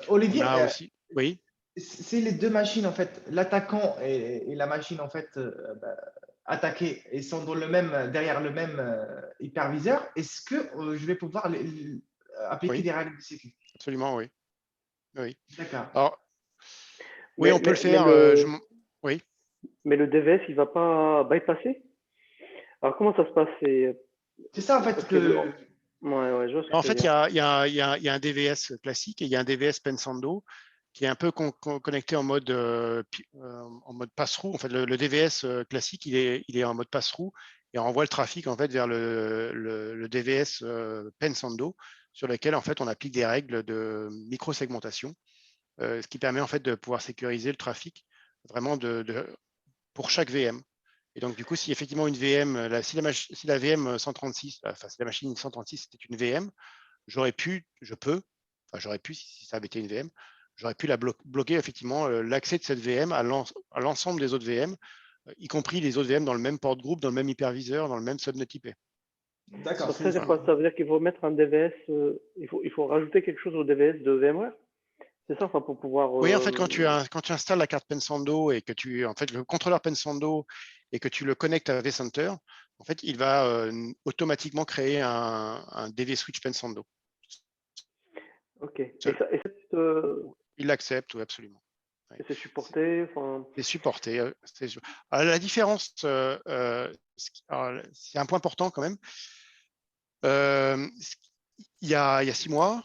Olivier, On a aussi, oui, c'est les deux machines, en fait, l'attaquant et la machine, en fait, attaquée, ils sont derrière le même hyperviseur. Est-ce que je vais pouvoir appliquer oui, des règles de sécurité? absolument, oui. Oui. D'accord. Alors, oui, Mais, on peut le mais, mais faire. le, Oui. mais le DVS, il va pas bypasser? Alors, comment ça se passe? C'est ça, en fait, Parce que, que. ouais, ouais, je vois ce que En tu veux fait, dire. il y a un DVS classique et il y a un DVS Pensando qui est un peu connecté en mode pass-through. En fait, le DVS classique, il est en mode pass-through et renvoie le trafic en fait vers le DVS Pensando sur lequel en fait on applique des règles de micro-segmentation, ce qui permet en fait de pouvoir sécuriser le trafic vraiment pour chaque VM. Et donc, du coup, si effectivement une VM, si la VM 136, enfin, si la machine 136 c'était une VM, j'aurais pu, j'aurais pu, si ça avait été une VM, j'aurais pu la bloquer effectivement l'accès de cette VM à l'ensemble des autres VM, y compris les autres VM dans le même port groupe, dans le même hyperviseur, dans le même subnet IP. D'accord. Donc, ça veut dire quoi? Ça veut dire qu'il faut mettre un DVS, il faut rajouter quelque chose au DVS de VMware? C'est ça, enfin, pour pouvoir. Oui, en fait, quand tu installes la carte Pensando et que en fait, le contrôleur Pensando et que tu le connectes à vCenter, en fait, il va automatiquement créer un DV switch Pensando. Ok. Et Seul. ça, Il l'accepte, oui, absolument. Ouais. c'est supporté, enfin. C'est supporté. Alors, la différence, c'est un point important quand même. Il y a 6 mois,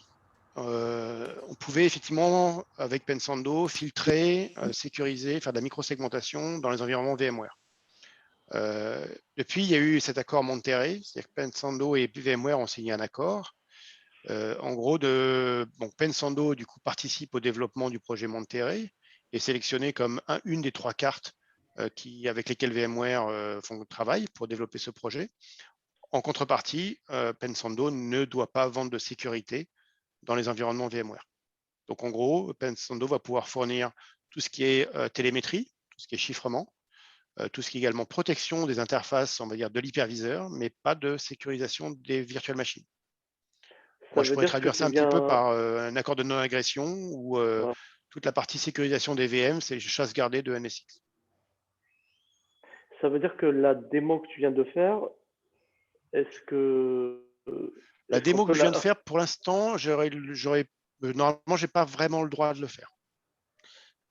on pouvait effectivement, avec Pensando, filtrer, sécuriser, faire de la microsegmentation dans les environnements VMware. Depuis, il y a eu cet accord Monterey, c'est-à-dire que Pensando et VMware ont signé un accord. En gros, Pensando du coup participe au développement du projet Monterey, est sélectionné comme une des 3 cartes avec lesquelles VMware font le travail pour développer ce projet. En contrepartie, Pensando ne doit pas vendre de sécurité dans les environnements VMware. Donc en gros, Pensando va pouvoir fournir tout ce qui est télémétrie, tout ce qui est chiffrement, tout ce qui est également protection des interfaces, on va dire, de l'hyperviseur, mais pas de sécurisation des virtual machines. Ça Moi, je veut pourrais dire que traduire ça c'est un petit peu bien. par un accord de non-agression où Ouais. toute la partie sécurisation des VM, c'est les chasses gardées de NSX. Ça veut dire que la démo que tu viens de faire, est-ce que La est-ce qu'on démo peut que je viens de la. faire, pour l'instant, normalement, je n'ai pas vraiment le droit de le faire.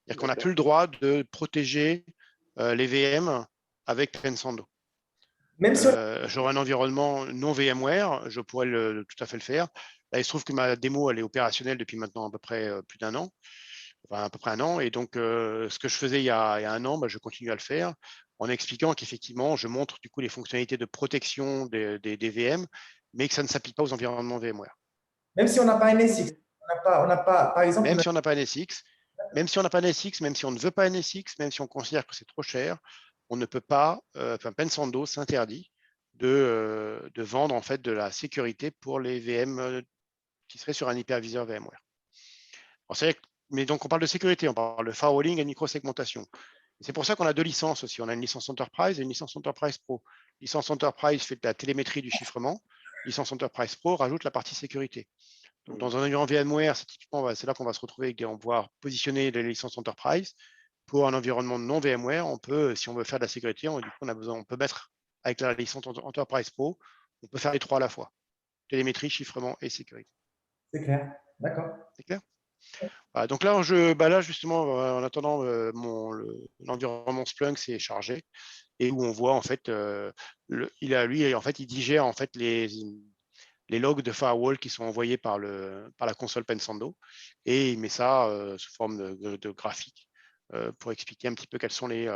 C'est-à-dire qu'on n'a plus D'accord. le droit de protéger les VM avec Pensando. Même si on. J'aurais un environnement non VMware, je pourrais tout à fait le faire. Là, il se trouve que ma démo, elle est opérationnelle depuis maintenant à peu près plus d'un an, enfin à peu près un an. Et donc, ce que je faisais il y a un an, je continue à le faire en expliquant qu'effectivement, je montre du coup les fonctionnalités de protection des VM, mais que ça ne s'applique pas aux environnements VMware. Même si on n'a pas NSX, Ok. on n'a pas, par exemple, Même si on n'a pas NSX, même si on n'a pas NSX, même si on ne veut pas NSX, même si on considère que c'est trop cher, on ne peut pas, Pensando s'interdit de vendre en fait de la sécurité pour les VM qui seraient sur un hyperviseur VMware. Alors, mais donc on parle de sécurité, on parle de firewalling et de microsegmentation. C'est pour ça qu'on a 2 licences aussi. On a une licence Enterprise et une licence Enterprise Pro. Licence Enterprise fait de la télémétrie du chiffrement. Licence Enterprise Pro rajoute la partie sécurité. Donc, dans un environnement VMware, c'est là qu'on va se retrouver avec on va positionner les licences Enterprise. Pour un environnement non VMware, on peut, si on veut faire de la sécurité, on peut mettre avec la licence Enterprise Pro, on peut faire les 3 à la fois. Télémétrie, chiffrement et sécurité. c'est clair. D'accord. C'est clair? Voilà, donc là, là, justement, en attendant, l'environnement Splunk s'est chargé et où on voit en fait, il digère en fait les logs de firewall qui sont envoyés par la console Pensando et il met ça sous forme de graphique pour expliquer un petit peu quelles sont les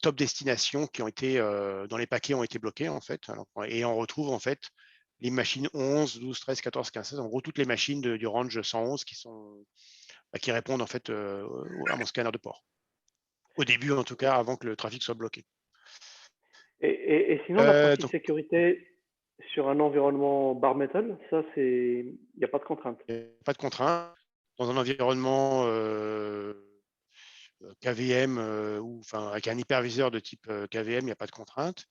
top destinations qui ont été dans les paquets ont été bloqués en fait. Alors, et on retrouve en fait les machines 11, 12, 13, 14, 15, 16, en gros toutes les machines du range 111 qui répondent en fait à mon scanner de port. Au début en tout cas, avant que le trafic soit bloqué. Et sinon, la partie Donc, sécurité sur un environnement bare metal, ça, il n'y a pas de contrainte. il n'y a pas de contrainte. Dans un environnement KVM ou avec un hyperviseur de type KVM, il n'y a pas de contrainte.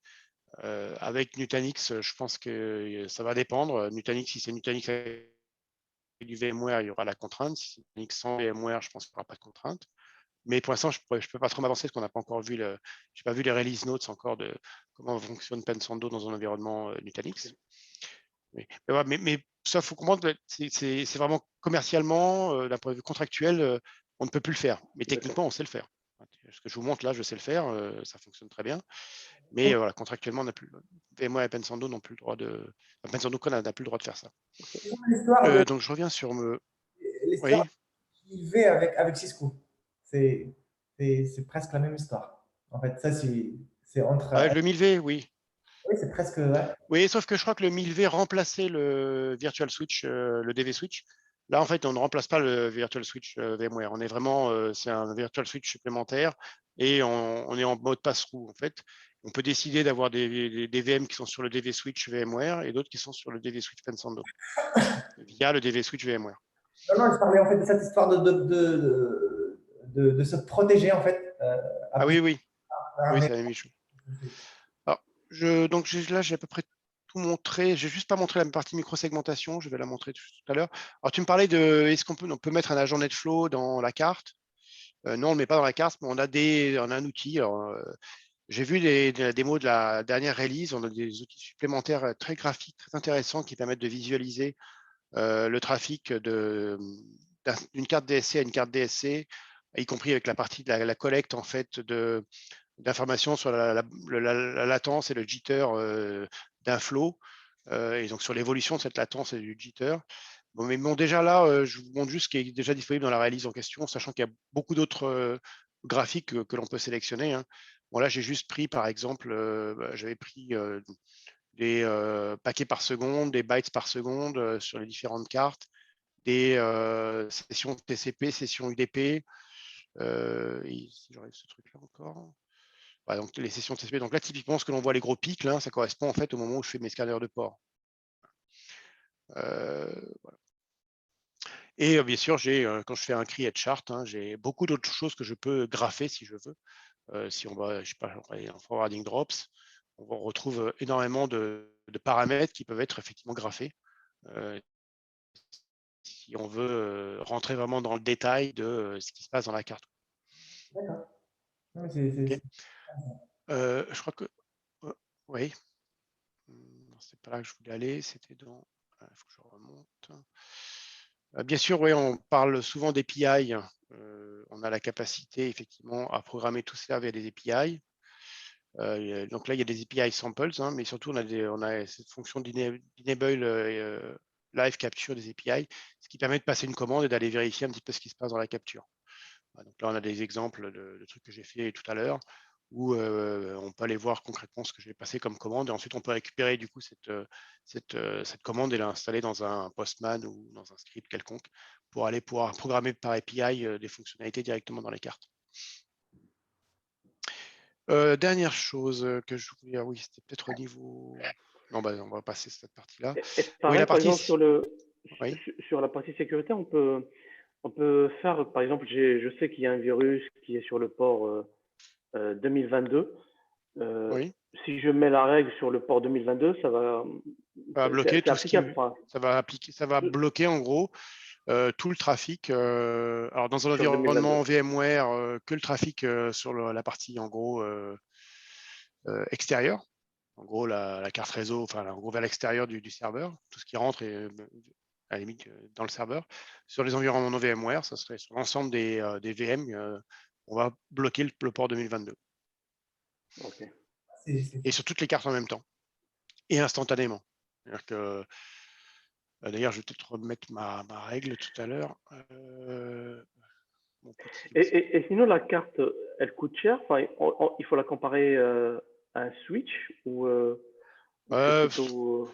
Avec Nutanix, je pense que ça va dépendre. Nutanix, si c'est Nutanix avec du VMware, il y aura la contrainte. Si c'est Nutanix sans VMware, je pense qu'il n'y aura pas de contrainte. Mais pour l'instant, je ne peux pas trop m'avancer parce qu'on n'a pas encore vu j'ai pas vu les release notes encore de comment fonctionne Pensando dans un environnement Nutanix. Mais ça, il faut comprendre, c'est vraiment commercialement, d'un point de vue contractuel, on ne peut plus le faire. Mais techniquement, on sait le faire. Ce que je vous montre là, je sais le faire, ça fonctionne très bien. Mais voilà, contractuellement, on n'a plus. VMware et Pensando n'ont plus le droit de. Pensando Code n'a plus le droit de faire ça. Donc je reviens sur l'histoire Oui. qu'il fait avec Cisco. C'est presque la même histoire. En fait, ça, c'est entre. Le 1000V, oui. Oui, c'est presque. Ouais. Oui, sauf que je crois que le 1000V remplaçait le Virtual Switch, le DV Switch. Là, en fait, on ne remplace pas le Virtual Switch VMware. On est vraiment, c'est un Virtual Switch supplémentaire et on est en mode pass-through, en fait. On peut décider d'avoir des VM qui sont sur le DV Switch VMware et d'autres qui sont sur le DV Switch Pensando via le DV Switch VMware. Non, je parlais en fait de cette histoire de se protéger en fait. Ah oui, oui. Oui, Mais- c'est la même chose. Alors, donc là, j'ai à peu près tout montré. J'ai juste pas montré la partie micro-segmentation. Je vais la montrer tout à l'heure. Alors, tu me parlais de est-ce on peut mettre un agent NetFlow dans la carte? Non, on ne le met pas dans la carte, mais on a un outil. J'ai vu la démo de la dernière release. On a des outils supplémentaires très graphiques, très intéressants qui permettent de visualiser le trafic d'une carte DSC à une carte DSC, y compris avec la partie de la collecte en fait d'informations sur la latence et le jitter d'un flow, et donc sur l'évolution de cette latence et du jitter. Mais bon, déjà là, je vous montre juste ce qui est déjà disponible dans la release en question, sachant qu'il y a beaucoup d'autres graphiques que l'on peut sélectionner. Hein. Bon, là, j'ai juste pris, par exemple, j'avais pris des paquets par seconde, des bytes par seconde sur les différentes cartes, des sessions TCP, sessions UDP. Si j'aurais ce truc-là encore. Voilà, donc les sessions TCP. Donc là, typiquement, ce que l'on voit, les gros pics, là, ça correspond en fait au moment où je fais mes scanners de port. Voilà. Et bien sûr, quand je fais un create chart, hein, j'ai beaucoup d'autres choses que je peux grapher si je veux. Si on va, je sais pas, en forwarding drops, on retrouve énormément de paramètres qui peuvent être effectivement graphés. Si on veut rentrer vraiment dans le détail de ce qui se passe dans la carte. D'accord. Okay. Je crois que oui. C'est pas là que je voulais aller, c'était dans. Il faut que je remonte. Bien sûr, oui, on parle souvent d'API. On a la capacité effectivement à programmer tout ça via des API. Donc là, il y a des API samples, hein, mais surtout on a cette fonction d'enable live capture des API, ce qui permet de passer une commande et d'aller vérifier un petit peu ce qui se passe dans la capture. Donc là, on a des exemples de trucs que j'ai fait tout à l'heure où on peut aller voir concrètement ce que je vais passer comme commande et ensuite on peut récupérer du coup cette commande et l'installer dans un Postman ou dans un script quelconque pour aller pouvoir programmer par API des fonctionnalités directement dans les cartes. Dernière chose que je voulais, oui, c'était peut-être au niveau. Non, bah, on va passer cette partie-là. Et Oui, pareil, la par partie. exemple, Oui. sur la partie sécurité, on peut faire, par exemple, je sais qu'il y a un virus qui est sur le port 2022. Oui. Si je mets la règle sur le port 2022, ça va bloquer c'est tout ce qui. applicable. Ça va bloquer en gros tout le trafic. Alors dans un Sur 2022. environnement VMware, que le trafic sur la partie en gros extérieure. En gros, la carte réseau, enfin, en gros, vers l'extérieur du serveur, tout ce qui rentre est à la limite dans le serveur. Sur les environnements non VMware, ça serait sur l'ensemble des VM, on va bloquer le port 2022. Okay. Et sur toutes les cartes en même temps et instantanément. D'ailleurs, je vais peut-être remettre ma règle tout à l'heure. Et sinon, la carte, elle coûte cher. Enfin, il faut la comparer à un Switch ou c'est plutôt.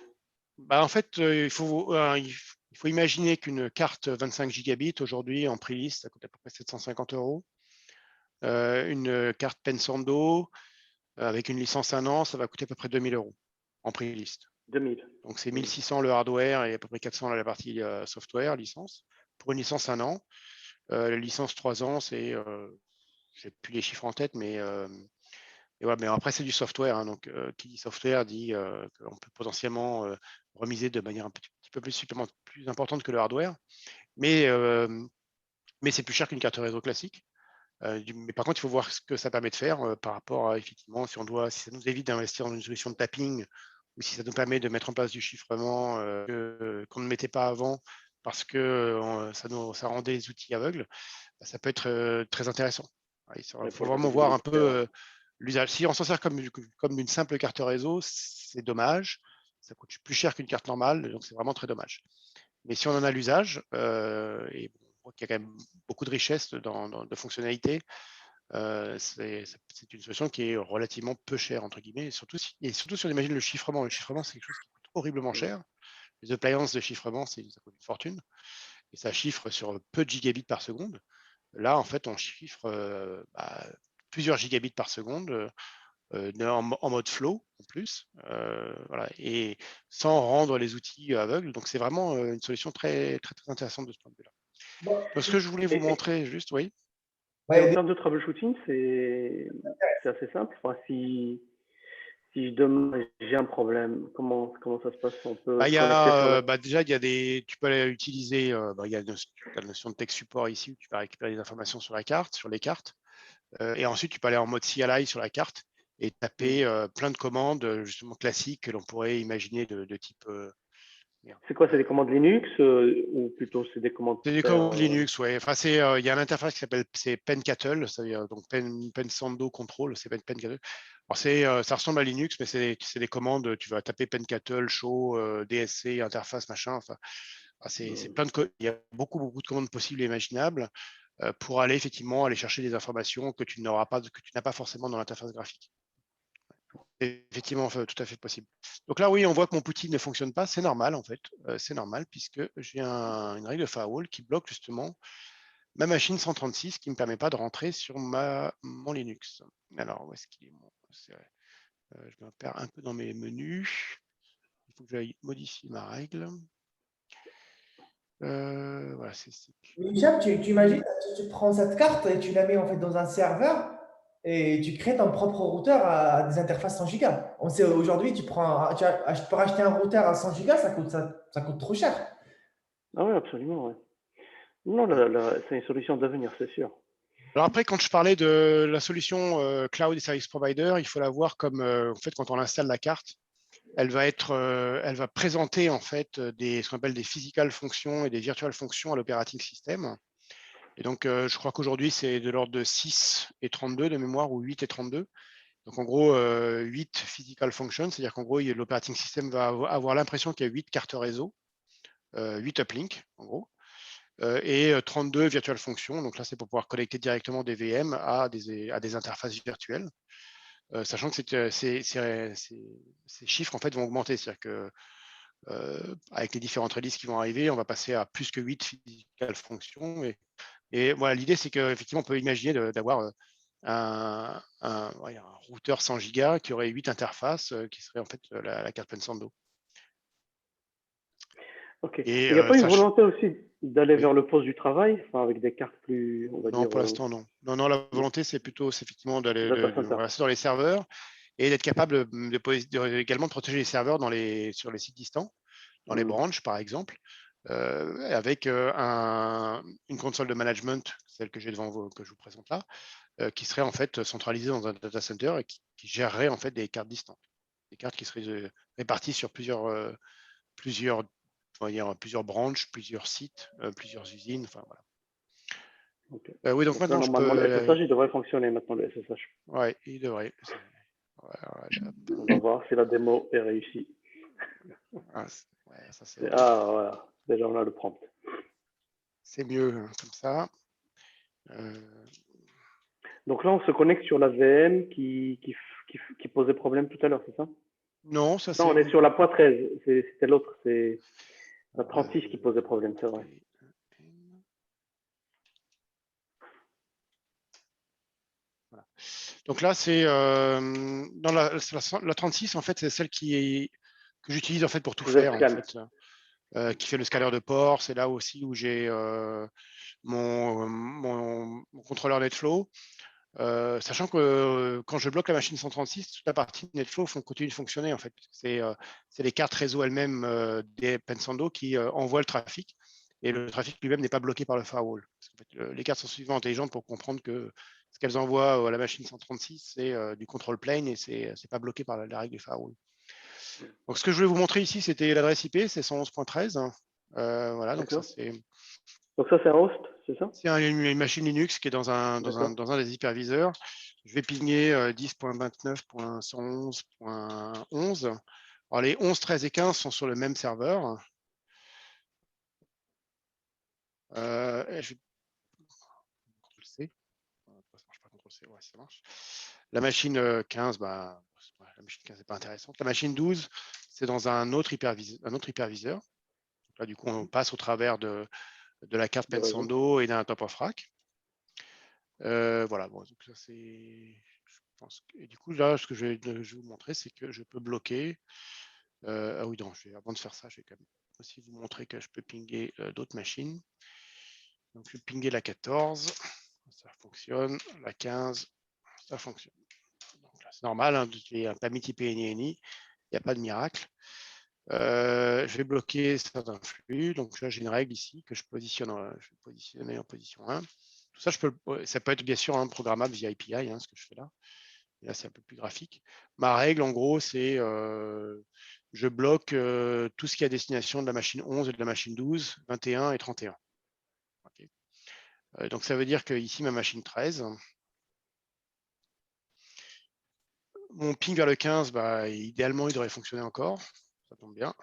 En fait, il faut imaginer qu'une carte 25 gigabits aujourd'hui en prix-list, ça coûte à peu près 750 €. Une carte Pensando avec une licence 1 an, ça va coûter à peu près 2000 € en prix-list. 2000. Donc c'est 1600 le hardware et à peu près 400 la partie software, licence. Pour une licence 1 an, la licence 3 ans, c'est, je n'ai plus les chiffres en tête, mais Et voilà, mais après, c'est du software. Hein, donc, qui dit software dit qu'on peut potentiellement remiser de manière un petit peu plus importante que le hardware. Mais c'est plus cher qu'une carte réseau classique. Mais par contre, il faut voir ce que ça permet de faire par rapport à, effectivement, si ça nous évite d'investir dans une solution de tapping ou si ça nous permet de mettre en place du chiffrement qu'on ne mettait pas avant parce que ça rendait les outils aveugles, ça peut être très intéressant. Il faut vraiment voir un peu l'usage. Si on s'en sert comme une simple carte réseau, c'est dommage. Ça coûte plus cher qu'une carte normale, donc c'est vraiment très dommage. Mais si on en a l'usage, et on voit qu'il y a quand même beaucoup de richesse de fonctionnalités, c'est une solution qui est relativement peu chère, entre guillemets, et surtout si on imagine le chiffrement. Le chiffrement, c'est quelque chose qui coûte horriblement cher. Les appliances de chiffrement, ça coûte une fortune, et ça chiffre sur peu de gigabits par seconde. Là, en fait, on chiffre plusieurs gigabits par seconde en mode flow en plus, voilà, et sans rendre les outils aveugles. Donc, c'est vraiment une solution très, très, très intéressante de ce point de vue-là. Bon, Donc, ce que je voulais vous montrer, juste, oui. Et en ouais, termes de troubleshooting, c'est assez simple. Enfin, si demain j'ai un problème, comment ça se passe? On peut se connecter sur la... Déjà, tu peux aller utiliser, il y a la notion de tech support ici où tu vas récupérer des informations sur les cartes. Et ensuite, tu peux aller en mode CLI sur la carte et taper plein de commandes justement classiques que l'on pourrait imaginer de type. C'est quoi? C'est des commandes Linux ou plutôt c'est des commandes C'est des per, commandes Linux, ouais. Enfin, il y a une interface qui s'appelle Pencattle, c'est-à-dire donc Pensando Control, c'est Pencattle. Alors ça ressemble à Linux, mais c'est des commandes. Tu vas taper Pencattle, show, DSC, interface, machin. Enfin, c'est plein il y a beaucoup de commandes possibles et imaginables pour aller effectivement aller chercher des informations que tu n'as pas forcément dans l'interface graphique. C'est effectivement tout à fait possible. Donc là, oui, on voit que mon Poutine ne fonctionne pas. C'est normal, en fait. C'est normal puisque j'ai une règle de firewall qui bloque justement ma machine 136 qui ne me permet pas de rentrer sur mon Linux. Alors, où est-ce qu'il est je me perds un peu dans mes menus. Il faut que j'aille modifier ma règle. Voilà, c'est Hicham, tu imagines, tu prends cette carte et tu la mets en fait dans un serveur et tu crées ton propre routeur à des interfaces 100 gigas. On sait aujourd'hui, pour acheter un routeur à 100 gigas, ça coûte trop cher. Ah oui, absolument, ouais. Non, c'est une solution d'avenir, c'est sûr. Alors après, quand je parlais de la solution Cloud et Service Provider, il faut la voir comme en fait quand on installe la carte, elle va présenter en fait ce qu'on appelle des physical fonctions et des virtual fonctions à l'operating system. Et donc, je crois qu'aujourd'hui, c'est de l'ordre de 6 et 32 de mémoire ou 8 et 32. Donc, en gros, 8 physical functions, c'est-à-dire qu'en gros, l'operating system va avoir l'impression qu'il y a 8 cartes réseau, 8 uplinks, en gros, et 32 virtual fonctions. Donc là, c'est pour pouvoir connecter directement des VM à des interfaces virtuelles. Sachant que ces chiffres en fait vont augmenter, c'est-à-dire que avec les différentes releases qui vont arriver, on va passer à plus que 8 physical fonctions. Et voilà, l'idée c'est qu'effectivement on peut imaginer d'avoir un routeur 100 Go qui aurait 8 interfaces qui serait en fait la carte Pensando. Ok. Et Il n'y a pas une volonté aussi d'aller vers le poste du travail, enfin, avec des cartes plus, on va non, dire. pour l'instant, non. Non, la volonté, c'est effectivement d'aller Data rester dans les serveurs et d'être capable également de protéger les serveurs sur les sites distants, dans les branches, par exemple, avec une console de management, celle que j'ai devant vous, que je vous présente là, qui serait en fait centralisée dans un data center et qui gérerait en fait des cartes distantes, des cartes qui seraient réparties sur plusieurs branches, plusieurs sites, plusieurs usines, enfin voilà. Okay. Oui, donc maintenant, normalement, le SSH, il devrait fonctionner maintenant, le SSH. Oui, il devrait. On va voir si la démo est réussie. Voilà, déjà on a le prompt. C'est mieux comme ça. Donc là, on se connecte sur la VM qui posait problème tout à l'heure, c'est ça? Non, ça c'est. Non, on est sur la point 13. C'était l'autre, c'est la 36 qui posait problème, c'est vrai. Voilà. Donc là, c'est dans la 36, en fait, c'est celle que j'utilise en fait pour tout faire, en fait, qui fait le scanner de port. C'est là aussi où j'ai mon contrôleur NetFlow. Sachant que quand je bloque la machine 136, toute la partie NetFlow continue de fonctionner en fait. C'est les cartes réseau elles-mêmes des Pensando qui envoient le trafic et le trafic lui-même n'est pas bloqué par le firewall. Parce qu'en fait, les cartes sont suffisamment intelligentes pour comprendre que ce qu'elles envoient à la machine 136, c'est du control plane et c'est pas bloqué par la règle du firewall. Donc ce que je voulais vous montrer ici, c'était l'adresse IP, c'est 111.13. Voilà, donc ça c'est. Donc ça c'est un host, c'est ça? C'est une machine Linux qui est dans un des hyperviseurs. Je vais pinguer 10.29.111.11. Alors les 11, 13 et 15 sont sur le même serveur. Je vais CTRL-C. Ça marche pas, CTRL-C, ouais, ça marche. La machine 15, la machine 15 n'est pas intéressante. La machine 12, c'est dans un autre hyperviseur. Donc là, du coup, on passe au travers de la carte Pensando et d'un top of rack. Voilà, bon, donc ça c'est. Et du coup, là, ce que je vais vous montrer, c'est que je peux bloquer. Ah oui, non, avant de faire ça, je vais quand même aussi vous montrer que je peux pinguer d'autres machines. Donc, je vais pinguer la 14, ça fonctionne. La 15, ça fonctionne. C'est normal, hein, j'ai un permis type NINI, il n'y a pas de miracle. Je vais bloquer certains flux. Donc là, j'ai une règle ici que je vais positionner en position 1. Tout ça, ça peut être bien sûr programmable via API, ce que je fais là. Et là, c'est un peu plus graphique. Ma règle, en gros, c'est je bloque tout ce qui est à destination de la machine 11 et de la machine 12, 21 et 31. Okay. Donc, ça veut dire que ici, ma machine 13, mon ping vers le 15, idéalement, il devrait fonctionner encore. Ça tombe bien.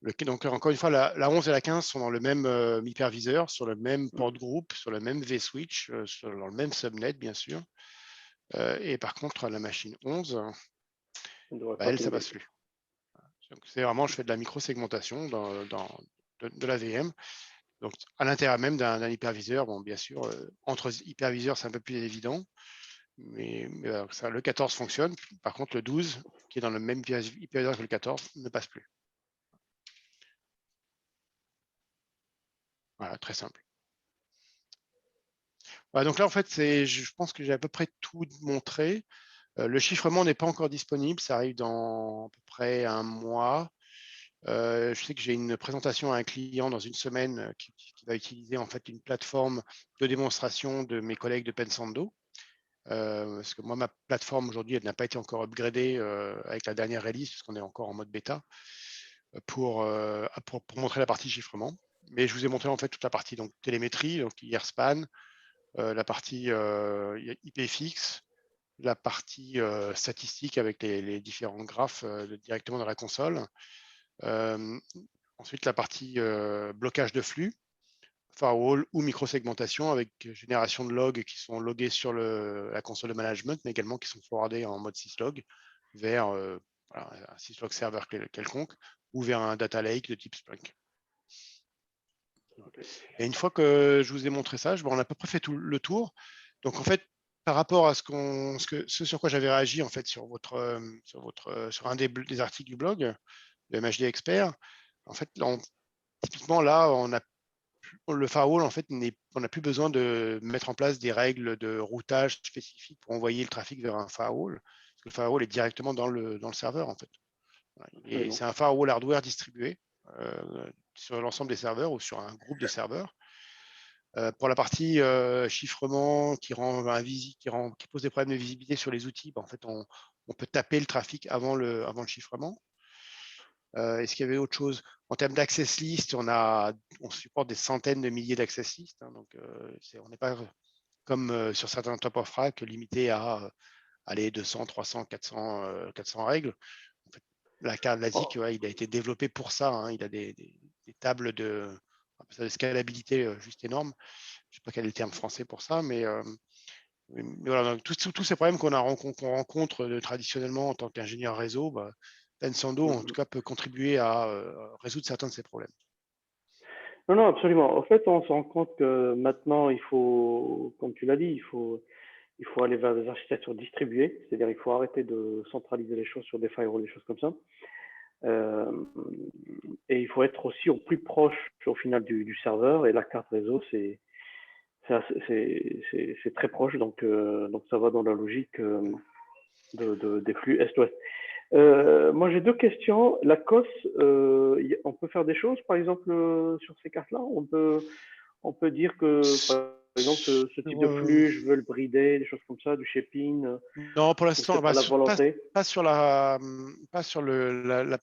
Donc, encore une fois, la 11 et la 15 sont dans le même hyperviseur, sur le même port groupe, sur le même vSwitch, dans le même subnet, bien sûr. Et par contre, la machine 11, elle, ça passe plus. Donc, c'est vraiment, je fais de la micro-segmentation de la VM. Donc, à l'intérieur même d'un hyperviseur, bon, bien sûr, entre hyperviseurs, c'est un peu plus évident. Mais ça, le 14 fonctionne. Par contre, le 12, qui est dans le même hyperviseur que le 14, ne passe plus. Voilà, très simple. Voilà, donc là, en fait, je pense que j'ai à peu près tout montré. Le chiffrement n'est pas encore disponible. Ça arrive dans à peu près un mois. Je sais que j'ai une présentation à un client dans une semaine qui va utiliser en fait une plateforme de démonstration de mes collègues de Pensando. Parce que moi, ma plateforme aujourd'hui, elle n'a pas été encore upgradée avec la dernière release, puisqu'on est encore en mode bêta, pour montrer la partie chiffrement. Mais je vous ai montré en fait toute la partie donc télémétrie, donc IRSpan, la partie IPFX, la partie statistique avec les différents graphes directement dans la console. Ensuite, la partie blocage de flux, firewall ou micro-segmentation avec génération de logs qui sont logués sur la console de management, mais également qui sont forwardés en mode syslog vers un syslog serveur quelconque ou vers un data lake de type Splunk. Et une fois que je vous ai montré ça, on a à peu près fait tout le tour. Donc en fait, par rapport à ce sur quoi j'avais réagi en fait sur un des articles du blog de MHD Expert, en fait, typiquement là, le firewall, en fait, on n'a plus besoin de mettre en place des règles de routage spécifiques pour envoyer le trafic vers un firewall, parce que le firewall est directement dans le serveur, en fait. Et c'est un firewall hardware distribué sur l'ensemble des serveurs ou sur un groupe de serveurs. Pour la partie chiffrement qui pose des problèmes de visibilité sur les outils, en fait, on peut taper le trafic avant le chiffrement. Est-ce qu'il y avait autre chose? En termes d'access list, on supporte des centaines de milliers d'access list. Donc, on n'est pas comme sur certains top of rack limité à 200, 300, 400 règles. En fait, la ZIC, il a été développé pour ça. Il a des tables de scalabilité juste énormes. Je ne sais pas quel est le terme français pour ça, mais voilà, donc, tous ces problèmes qu'on rencontre traditionnellement en tant qu'ingénieur réseau, Pensando, en tout cas, peut contribuer à résoudre certains de ces problèmes. Non, non, absolument. En fait, on se rend compte que maintenant, il faut, comme tu l'as dit, il faut aller vers des architectures distribuées, c'est-à-dire il faut arrêter de centraliser les choses sur des firewalls, des choses comme ça. Et il faut être aussi au plus proche au final du serveur, et la carte réseau, c'est c'est très proche, donc ça va dans la logique des flux Est-Ouest. Moi, j'ai deux questions. La COS, on peut faire des choses, par exemple, sur ces cartes-là. On peut dire que, par exemple, ce type de flux, je veux le brider, des choses comme ça, du shaping, Non, pour ou l'instant, c'est pas la volonté. pas sur la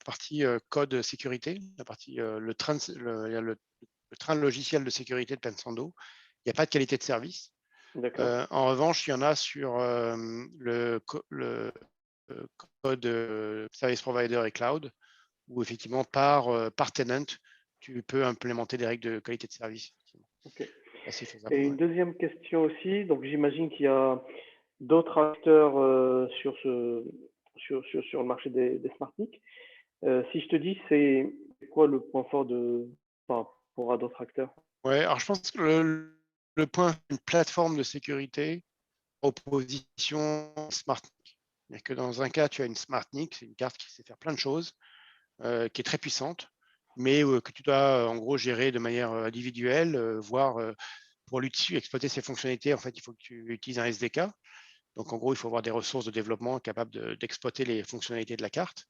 partie code sécurité, la partie le train logiciel de sécurité de Pensando. Il n'y a pas de qualité de service. D'accord. En revanche, il y en a sur le code service provider et cloud, où effectivement par tenant, tu peux implémenter des règles de qualité de service. Ok. Assez faisable, Et ouais. une deuxième question aussi. Donc, j'imagine qu'il y a d'autres acteurs sur le marché des SmartNIC. Si je te dis, c'est quoi le point fort par rapport à d'autres acteurs? Ouais, alors je pense que le point, une plateforme de sécurité, opposition SmartNIC. C'est-à-dire que dans un cas, tu as une SmartNIC, c'est une carte qui sait faire plein de choses, qui est très puissante, mais que tu dois en gros gérer de manière individuelle, voire pour exploiter ses fonctionnalités, en fait, il faut que tu utilises un SDK. Donc en gros, il faut avoir des ressources de développement capables d'exploiter les fonctionnalités de la carte.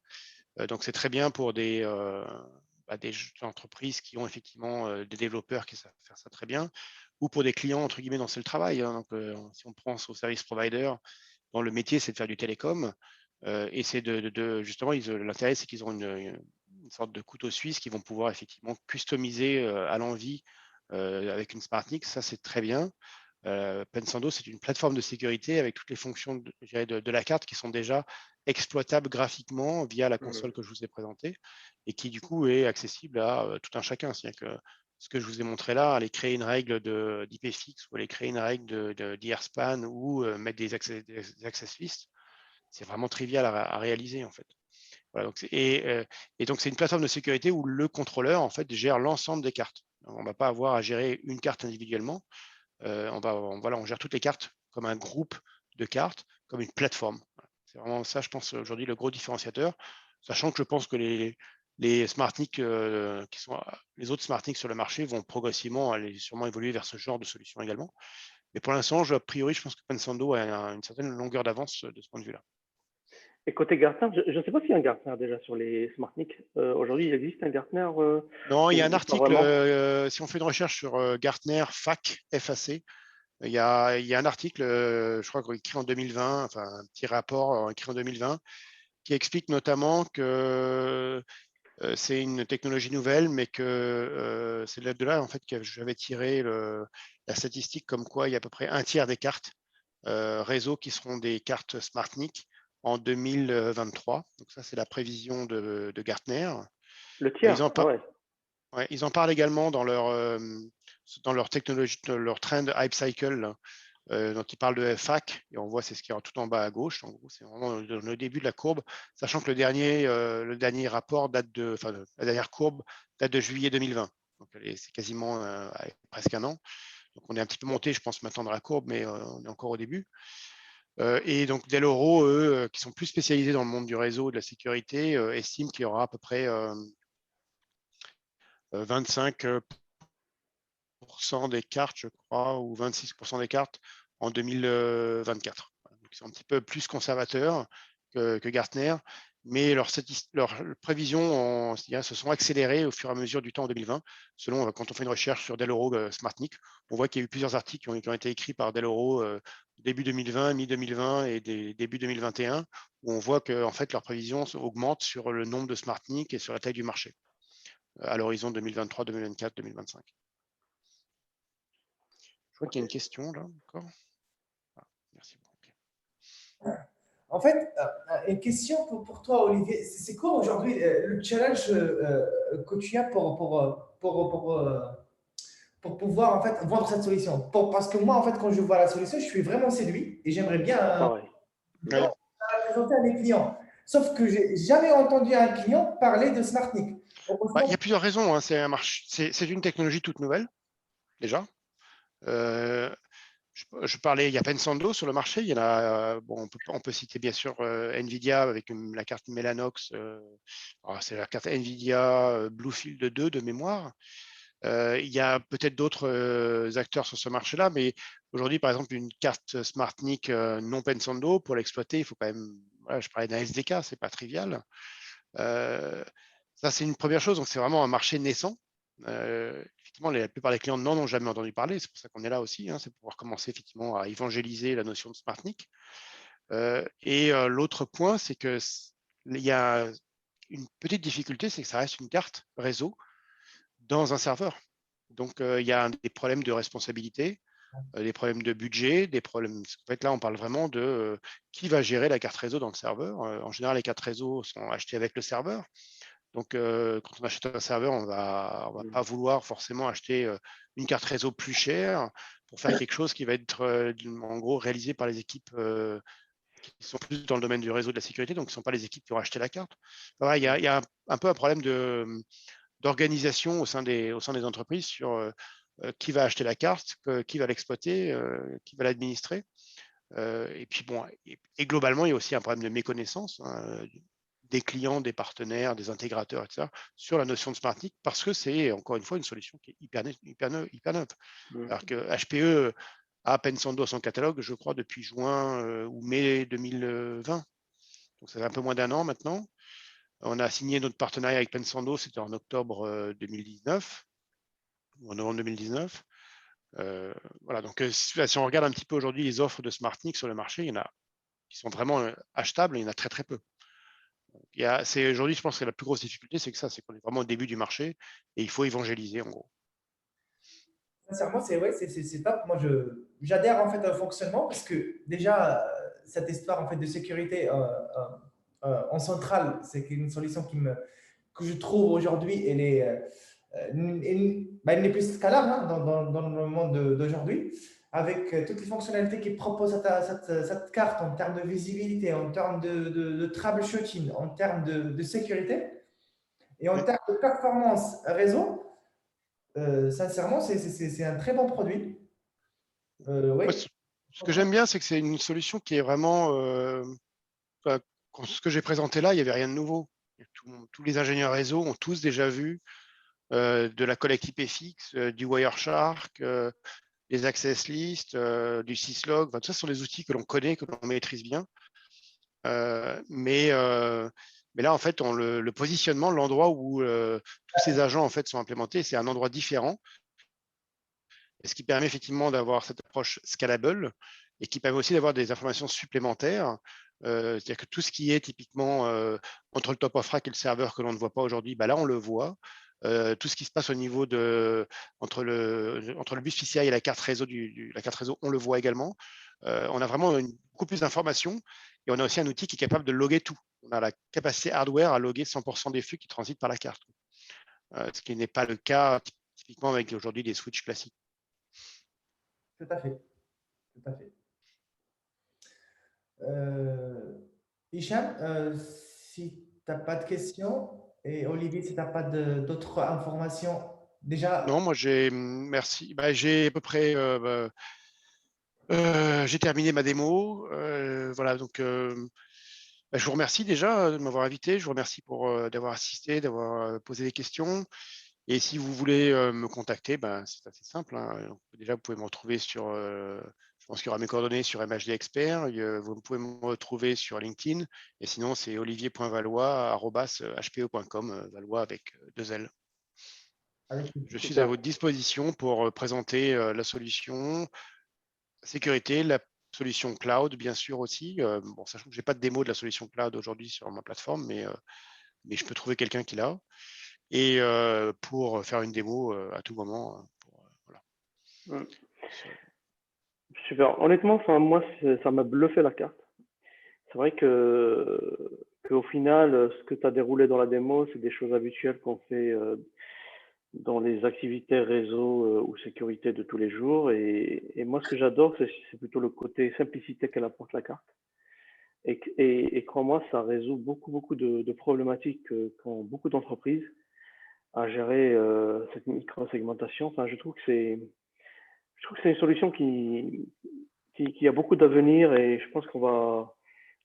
Donc c'est très bien pour des entreprises qui ont effectivement des développeurs qui savent faire ça très bien, ou pour des clients entre guillemets dont c'est le travail. Donc si on prend au service provider, dont le métier c'est de faire du télécom, et c'est justement l'intérêt c'est qu'ils ont une sorte de couteau suisse qu'ils vont pouvoir effectivement customiser à l'envie avec une SmartNIC. Ça c'est très bien. Pensando, c'est une plateforme de sécurité avec toutes les fonctions de la carte qui sont déjà exploitables graphiquement via la console que je vous ai présentée et qui du coup est accessible à tout un chacun. C'est-à-dire que ce que je vous ai montré là, aller créer une règle d'IPFix ou aller créer une règle d'IRSpan ou mettre des access lists, c'est vraiment trivial à réaliser en fait. Voilà, et donc c'est une plateforme de sécurité où le contrôleur en fait gère l'ensemble des cartes. On ne va pas avoir à gérer une carte individuellement. On gère toutes les cartes comme un groupe de cartes, comme une plateforme. C'est vraiment ça, je pense, aujourd'hui, le gros différenciateur, sachant que je pense que les SmartNIC qui sont les autres SmartNIC sur le marché vont progressivement aller sûrement évoluer vers ce genre de solution également. Mais pour l'instant, a priori, je pense que Pensando a une certaine longueur d'avance de ce point de vue-là. Et côté Gartner, je ne sais pas s'il y a un Gartner déjà sur les SmartNIC. Aujourd'hui, il existe un Gartner Non, il y a un ou pas article, vraiment? si on fait une recherche sur Gartner FAC, FAC, il y a un article, je crois, écrit en 2020, enfin un petit rapport écrit en 2020, qui explique notamment que c'est une technologie nouvelle, mais que c'est de là en fait que j'avais tiré la statistique comme quoi il y a à peu près un tiers des cartes réseau qui seront des cartes SmartNIC en 2023. Donc ça, c'est la prévision de Gartner. Le tiers, ah ouais. Ils en parlent également dans leur technologie, leur trend hype cycle. Donc, ils parlent de FAC, et on voit c'est ce qui est tout en bas à gauche. En gros, c'est vraiment le début de la courbe, sachant que le dernier rapport la dernière courbe date de juillet 2020. Donc, c'est quasiment presque un an. Donc, on est un petit peu monté, je pense, maintenant dans la courbe, mais on est encore au début. Et donc, Dell'Oro, eux, qui sont plus spécialisés dans le monde du réseau, de la sécurité, estiment qu'il y aura à peu près 25% des cartes, je crois, ou 26% des cartes en 2024. Donc, ils sont un petit peu plus conservateurs que Gartner, mais leurs prévisions se sont accélérées au fur et à mesure du temps en 2020. Quand on fait une recherche sur Dell'Oro SmartNIC, on voit qu'il y a eu plusieurs articles qui ont été écrits par Dell'Oro début 2020, mi-2020 et début 2021, où on voit que en fait, leurs prévisions augmentent sur le nombre de SmartNIC et sur la taille du marché à l'horizon 2023, 2024, 2025. Je vois qu'il y a une question là encore. Ah, merci beaucoup. En fait, une question pour toi, Olivier. C'est quoi aujourd'hui le challenge que tu as pour pouvoir en fait vendre cette solution? Parce que moi, en fait, quand je vois la solution, je suis vraiment séduit et j'aimerais bien Pareil. Ouais. la présenter à mes clients. Sauf que j'ai jamais entendu un client parler de SmartNIC. Il y a plusieurs raisons. Hein. C'est une technologie toute nouvelle, déjà. Je parlais, il y a Pensando sur le marché. Il y en a, on peut citer bien sûr NVIDIA avec la carte Mellanox. C'est la carte NVIDIA Bluefield 2 de mémoire. Il y a peut-être d'autres acteurs sur ce marché-là, mais aujourd'hui, par exemple, une carte SmartNIC non Pensando, pour l'exploiter, il faut quand même, voilà, je parlais d'un SDK, c'est pas trivial. Ça, c'est une première chose. Donc, c'est vraiment un marché naissant. Effectivement, la plupart des clients n'en ont jamais entendu parler. C'est pour ça qu'on est là aussi. C'est pour pouvoir commencer effectivement à évangéliser la notion de SmartNIC. L'autre point, c'est que il y a une petite difficulté, c'est que ça reste une carte réseau dans un serveur. Donc, il y a des problèmes de responsabilité, des problèmes de budget, des problèmes. En fait, là, on parle vraiment de qui va gérer la carte réseau dans le serveur. En général, les cartes réseau sont achetées avec le serveur. Donc, quand on achète un serveur, on va pas vouloir forcément acheter une carte réseau plus chère pour faire quelque chose qui va être en gros réalisé par les équipes qui sont plus dans le domaine du réseau de la sécurité, donc ce ne sont pas les équipes qui ont acheté la carte. Voilà, il y a un peu un problème d'organisation au sein des entreprises sur qui va acheter la carte, qui va l'exploiter, qui va l'administrer. Et puis bon, et globalement, il y a aussi un problème de méconnaissance des clients, des partenaires, des intégrateurs, etc., sur la notion de SmartNIC, parce que c'est encore une fois une solution qui est hyper neuve. Alors que HPE a Pensando à son catalogue, je crois, depuis juin ou mai 2020. Donc ça fait un peu moins d'un an maintenant. On a signé notre partenariat avec Pensando, c'était en octobre 2019, ou en novembre 2019. Voilà, donc si on regarde un petit peu aujourd'hui les offres de SmartNIC sur le marché, il y en a qui sont vraiment achetables, il y en a très très peu. Aujourd'hui, je pense que la plus grosse difficulté, c'est que ça, c'est qu'on est vraiment au début du marché et il faut évangéliser en gros. Sincèrement, c'est top. Moi, j'adhère en fait au fonctionnement parce que déjà, cette histoire en fait de sécurité en centrale, c'est une solution que je trouve aujourd'hui, elle n'est plus scalable dans le monde d'aujourd'hui. Avec toutes les fonctionnalités qu'il propose cette carte en termes de visibilité, en termes de troubleshooting, en termes de sécurité et en termes de performance réseau, sincèrement, c'est un très bon produit. Oui. Moi, ce que j'aime bien, c'est que c'est une solution qui est vraiment. Ce que j'ai présenté là, il n'y avait rien de nouveau. Tous les ingénieurs réseau ont tous déjà vu de la collecte IPFX, du Wireshark, des access lists, du syslog. Tout ça sont des outils que l'on connaît, que l'on maîtrise bien. Mais là, en fait, le positionnement, l'endroit où tous ces agents en fait sont implémentés, c'est un endroit différent. Et ce qui permet effectivement d'avoir cette approche scalable et qui permet aussi d'avoir des informations supplémentaires. C'est-à-dire que tout ce qui est typiquement entre le top of rack et le serveur que l'on ne voit pas aujourd'hui, bah là on le voit. Tout ce qui se passe au niveau entre le bus PCI et la carte réseau la carte réseau, on le voit également. On a vraiment beaucoup plus d'informations et on a aussi un outil qui est capable de loguer tout. On a la capacité hardware à loguer 100% des flux qui transitent par la carte, ce qui n'est pas le cas typiquement avec aujourd'hui des switches classiques. Tout à fait. Tout à fait. Hicham, si tu n'as pas de questions, et Olivier, si tu n'as pas d'autres informations, déjà. Non, moi merci. Bah, j'ai à peu près j'ai terminé ma démo. Voilà, donc je vous remercie déjà de m'avoir invité. Je vous remercie pour d'avoir assisté, d'avoir posé des questions. Et si vous voulez me contacter, c'est assez simple. Donc, déjà, vous pouvez me retrouver sur, je pense qu'il y aura mes coordonnées sur MHD Expert. Vous pouvez me retrouver sur LinkedIn. Et sinon, c'est olivier.valois@hpe.com, Valois avec 2 L. Je suis à votre disposition pour présenter la solution sécurité, la solution cloud, bien sûr aussi. Bon, sachant que je n'ai pas de démo de la solution cloud aujourd'hui sur ma plateforme, mais je peux trouver quelqu'un qui l'a. Et pour faire une démo à tout moment. Voilà. Super. Honnêtement, moi, ça m'a bluffé la carte. C'est vrai qu'au final, ce que tu as déroulé dans la démo, c'est des choses habituelles qu'on fait dans les activités réseau ou sécurité de tous les jours. Et moi, ce que j'adore, c'est plutôt le côté simplicité qu'elle apporte la carte. Et crois-moi, ça résout beaucoup de problématiques qu'ont beaucoup d'entreprises à gérer cette micro-segmentation. Enfin, je trouve que c'est une solution qui a beaucoup d'avenir et je pense qu'on va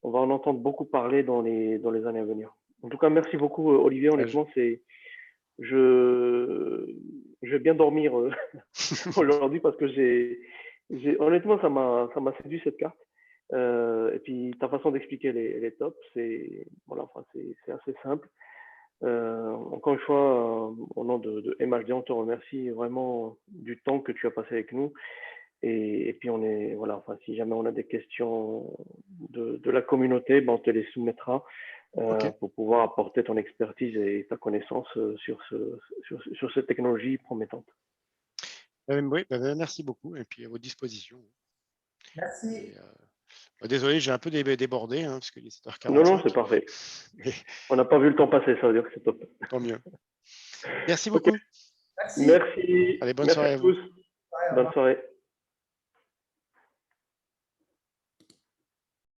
en entendre beaucoup parler dans les années à venir. En tout cas, merci beaucoup Olivier. Honnêtement, je vais bien dormir aujourd'hui parce que honnêtement, ça m'a séduit cette carte. Et puis ta façon d'expliquer les tops, c'est voilà, enfin, c'est assez simple. Encore une fois, au nom de MHD, on te remercie vraiment du temps que tu as passé avec nous. Et puis voilà, enfin, si jamais on a des questions de la communauté, ben, on te les soumettra Ok. pour pouvoir apporter ton expertise et ta connaissance sur cette technologie promettante. Oui, merci beaucoup. Et puis à votre disposition. Merci. Et, désolé, j'ai un peu débordé hein, parce qu'il est Non, 7h45. c'est parfait. Mais On n'a pas vu le temps passer, ça veut dire que c'est top. tant mieux. Merci Ok, beaucoup. Merci. merci. Allez, bonne Merci soirée à à vous. tous. Bonne soirée.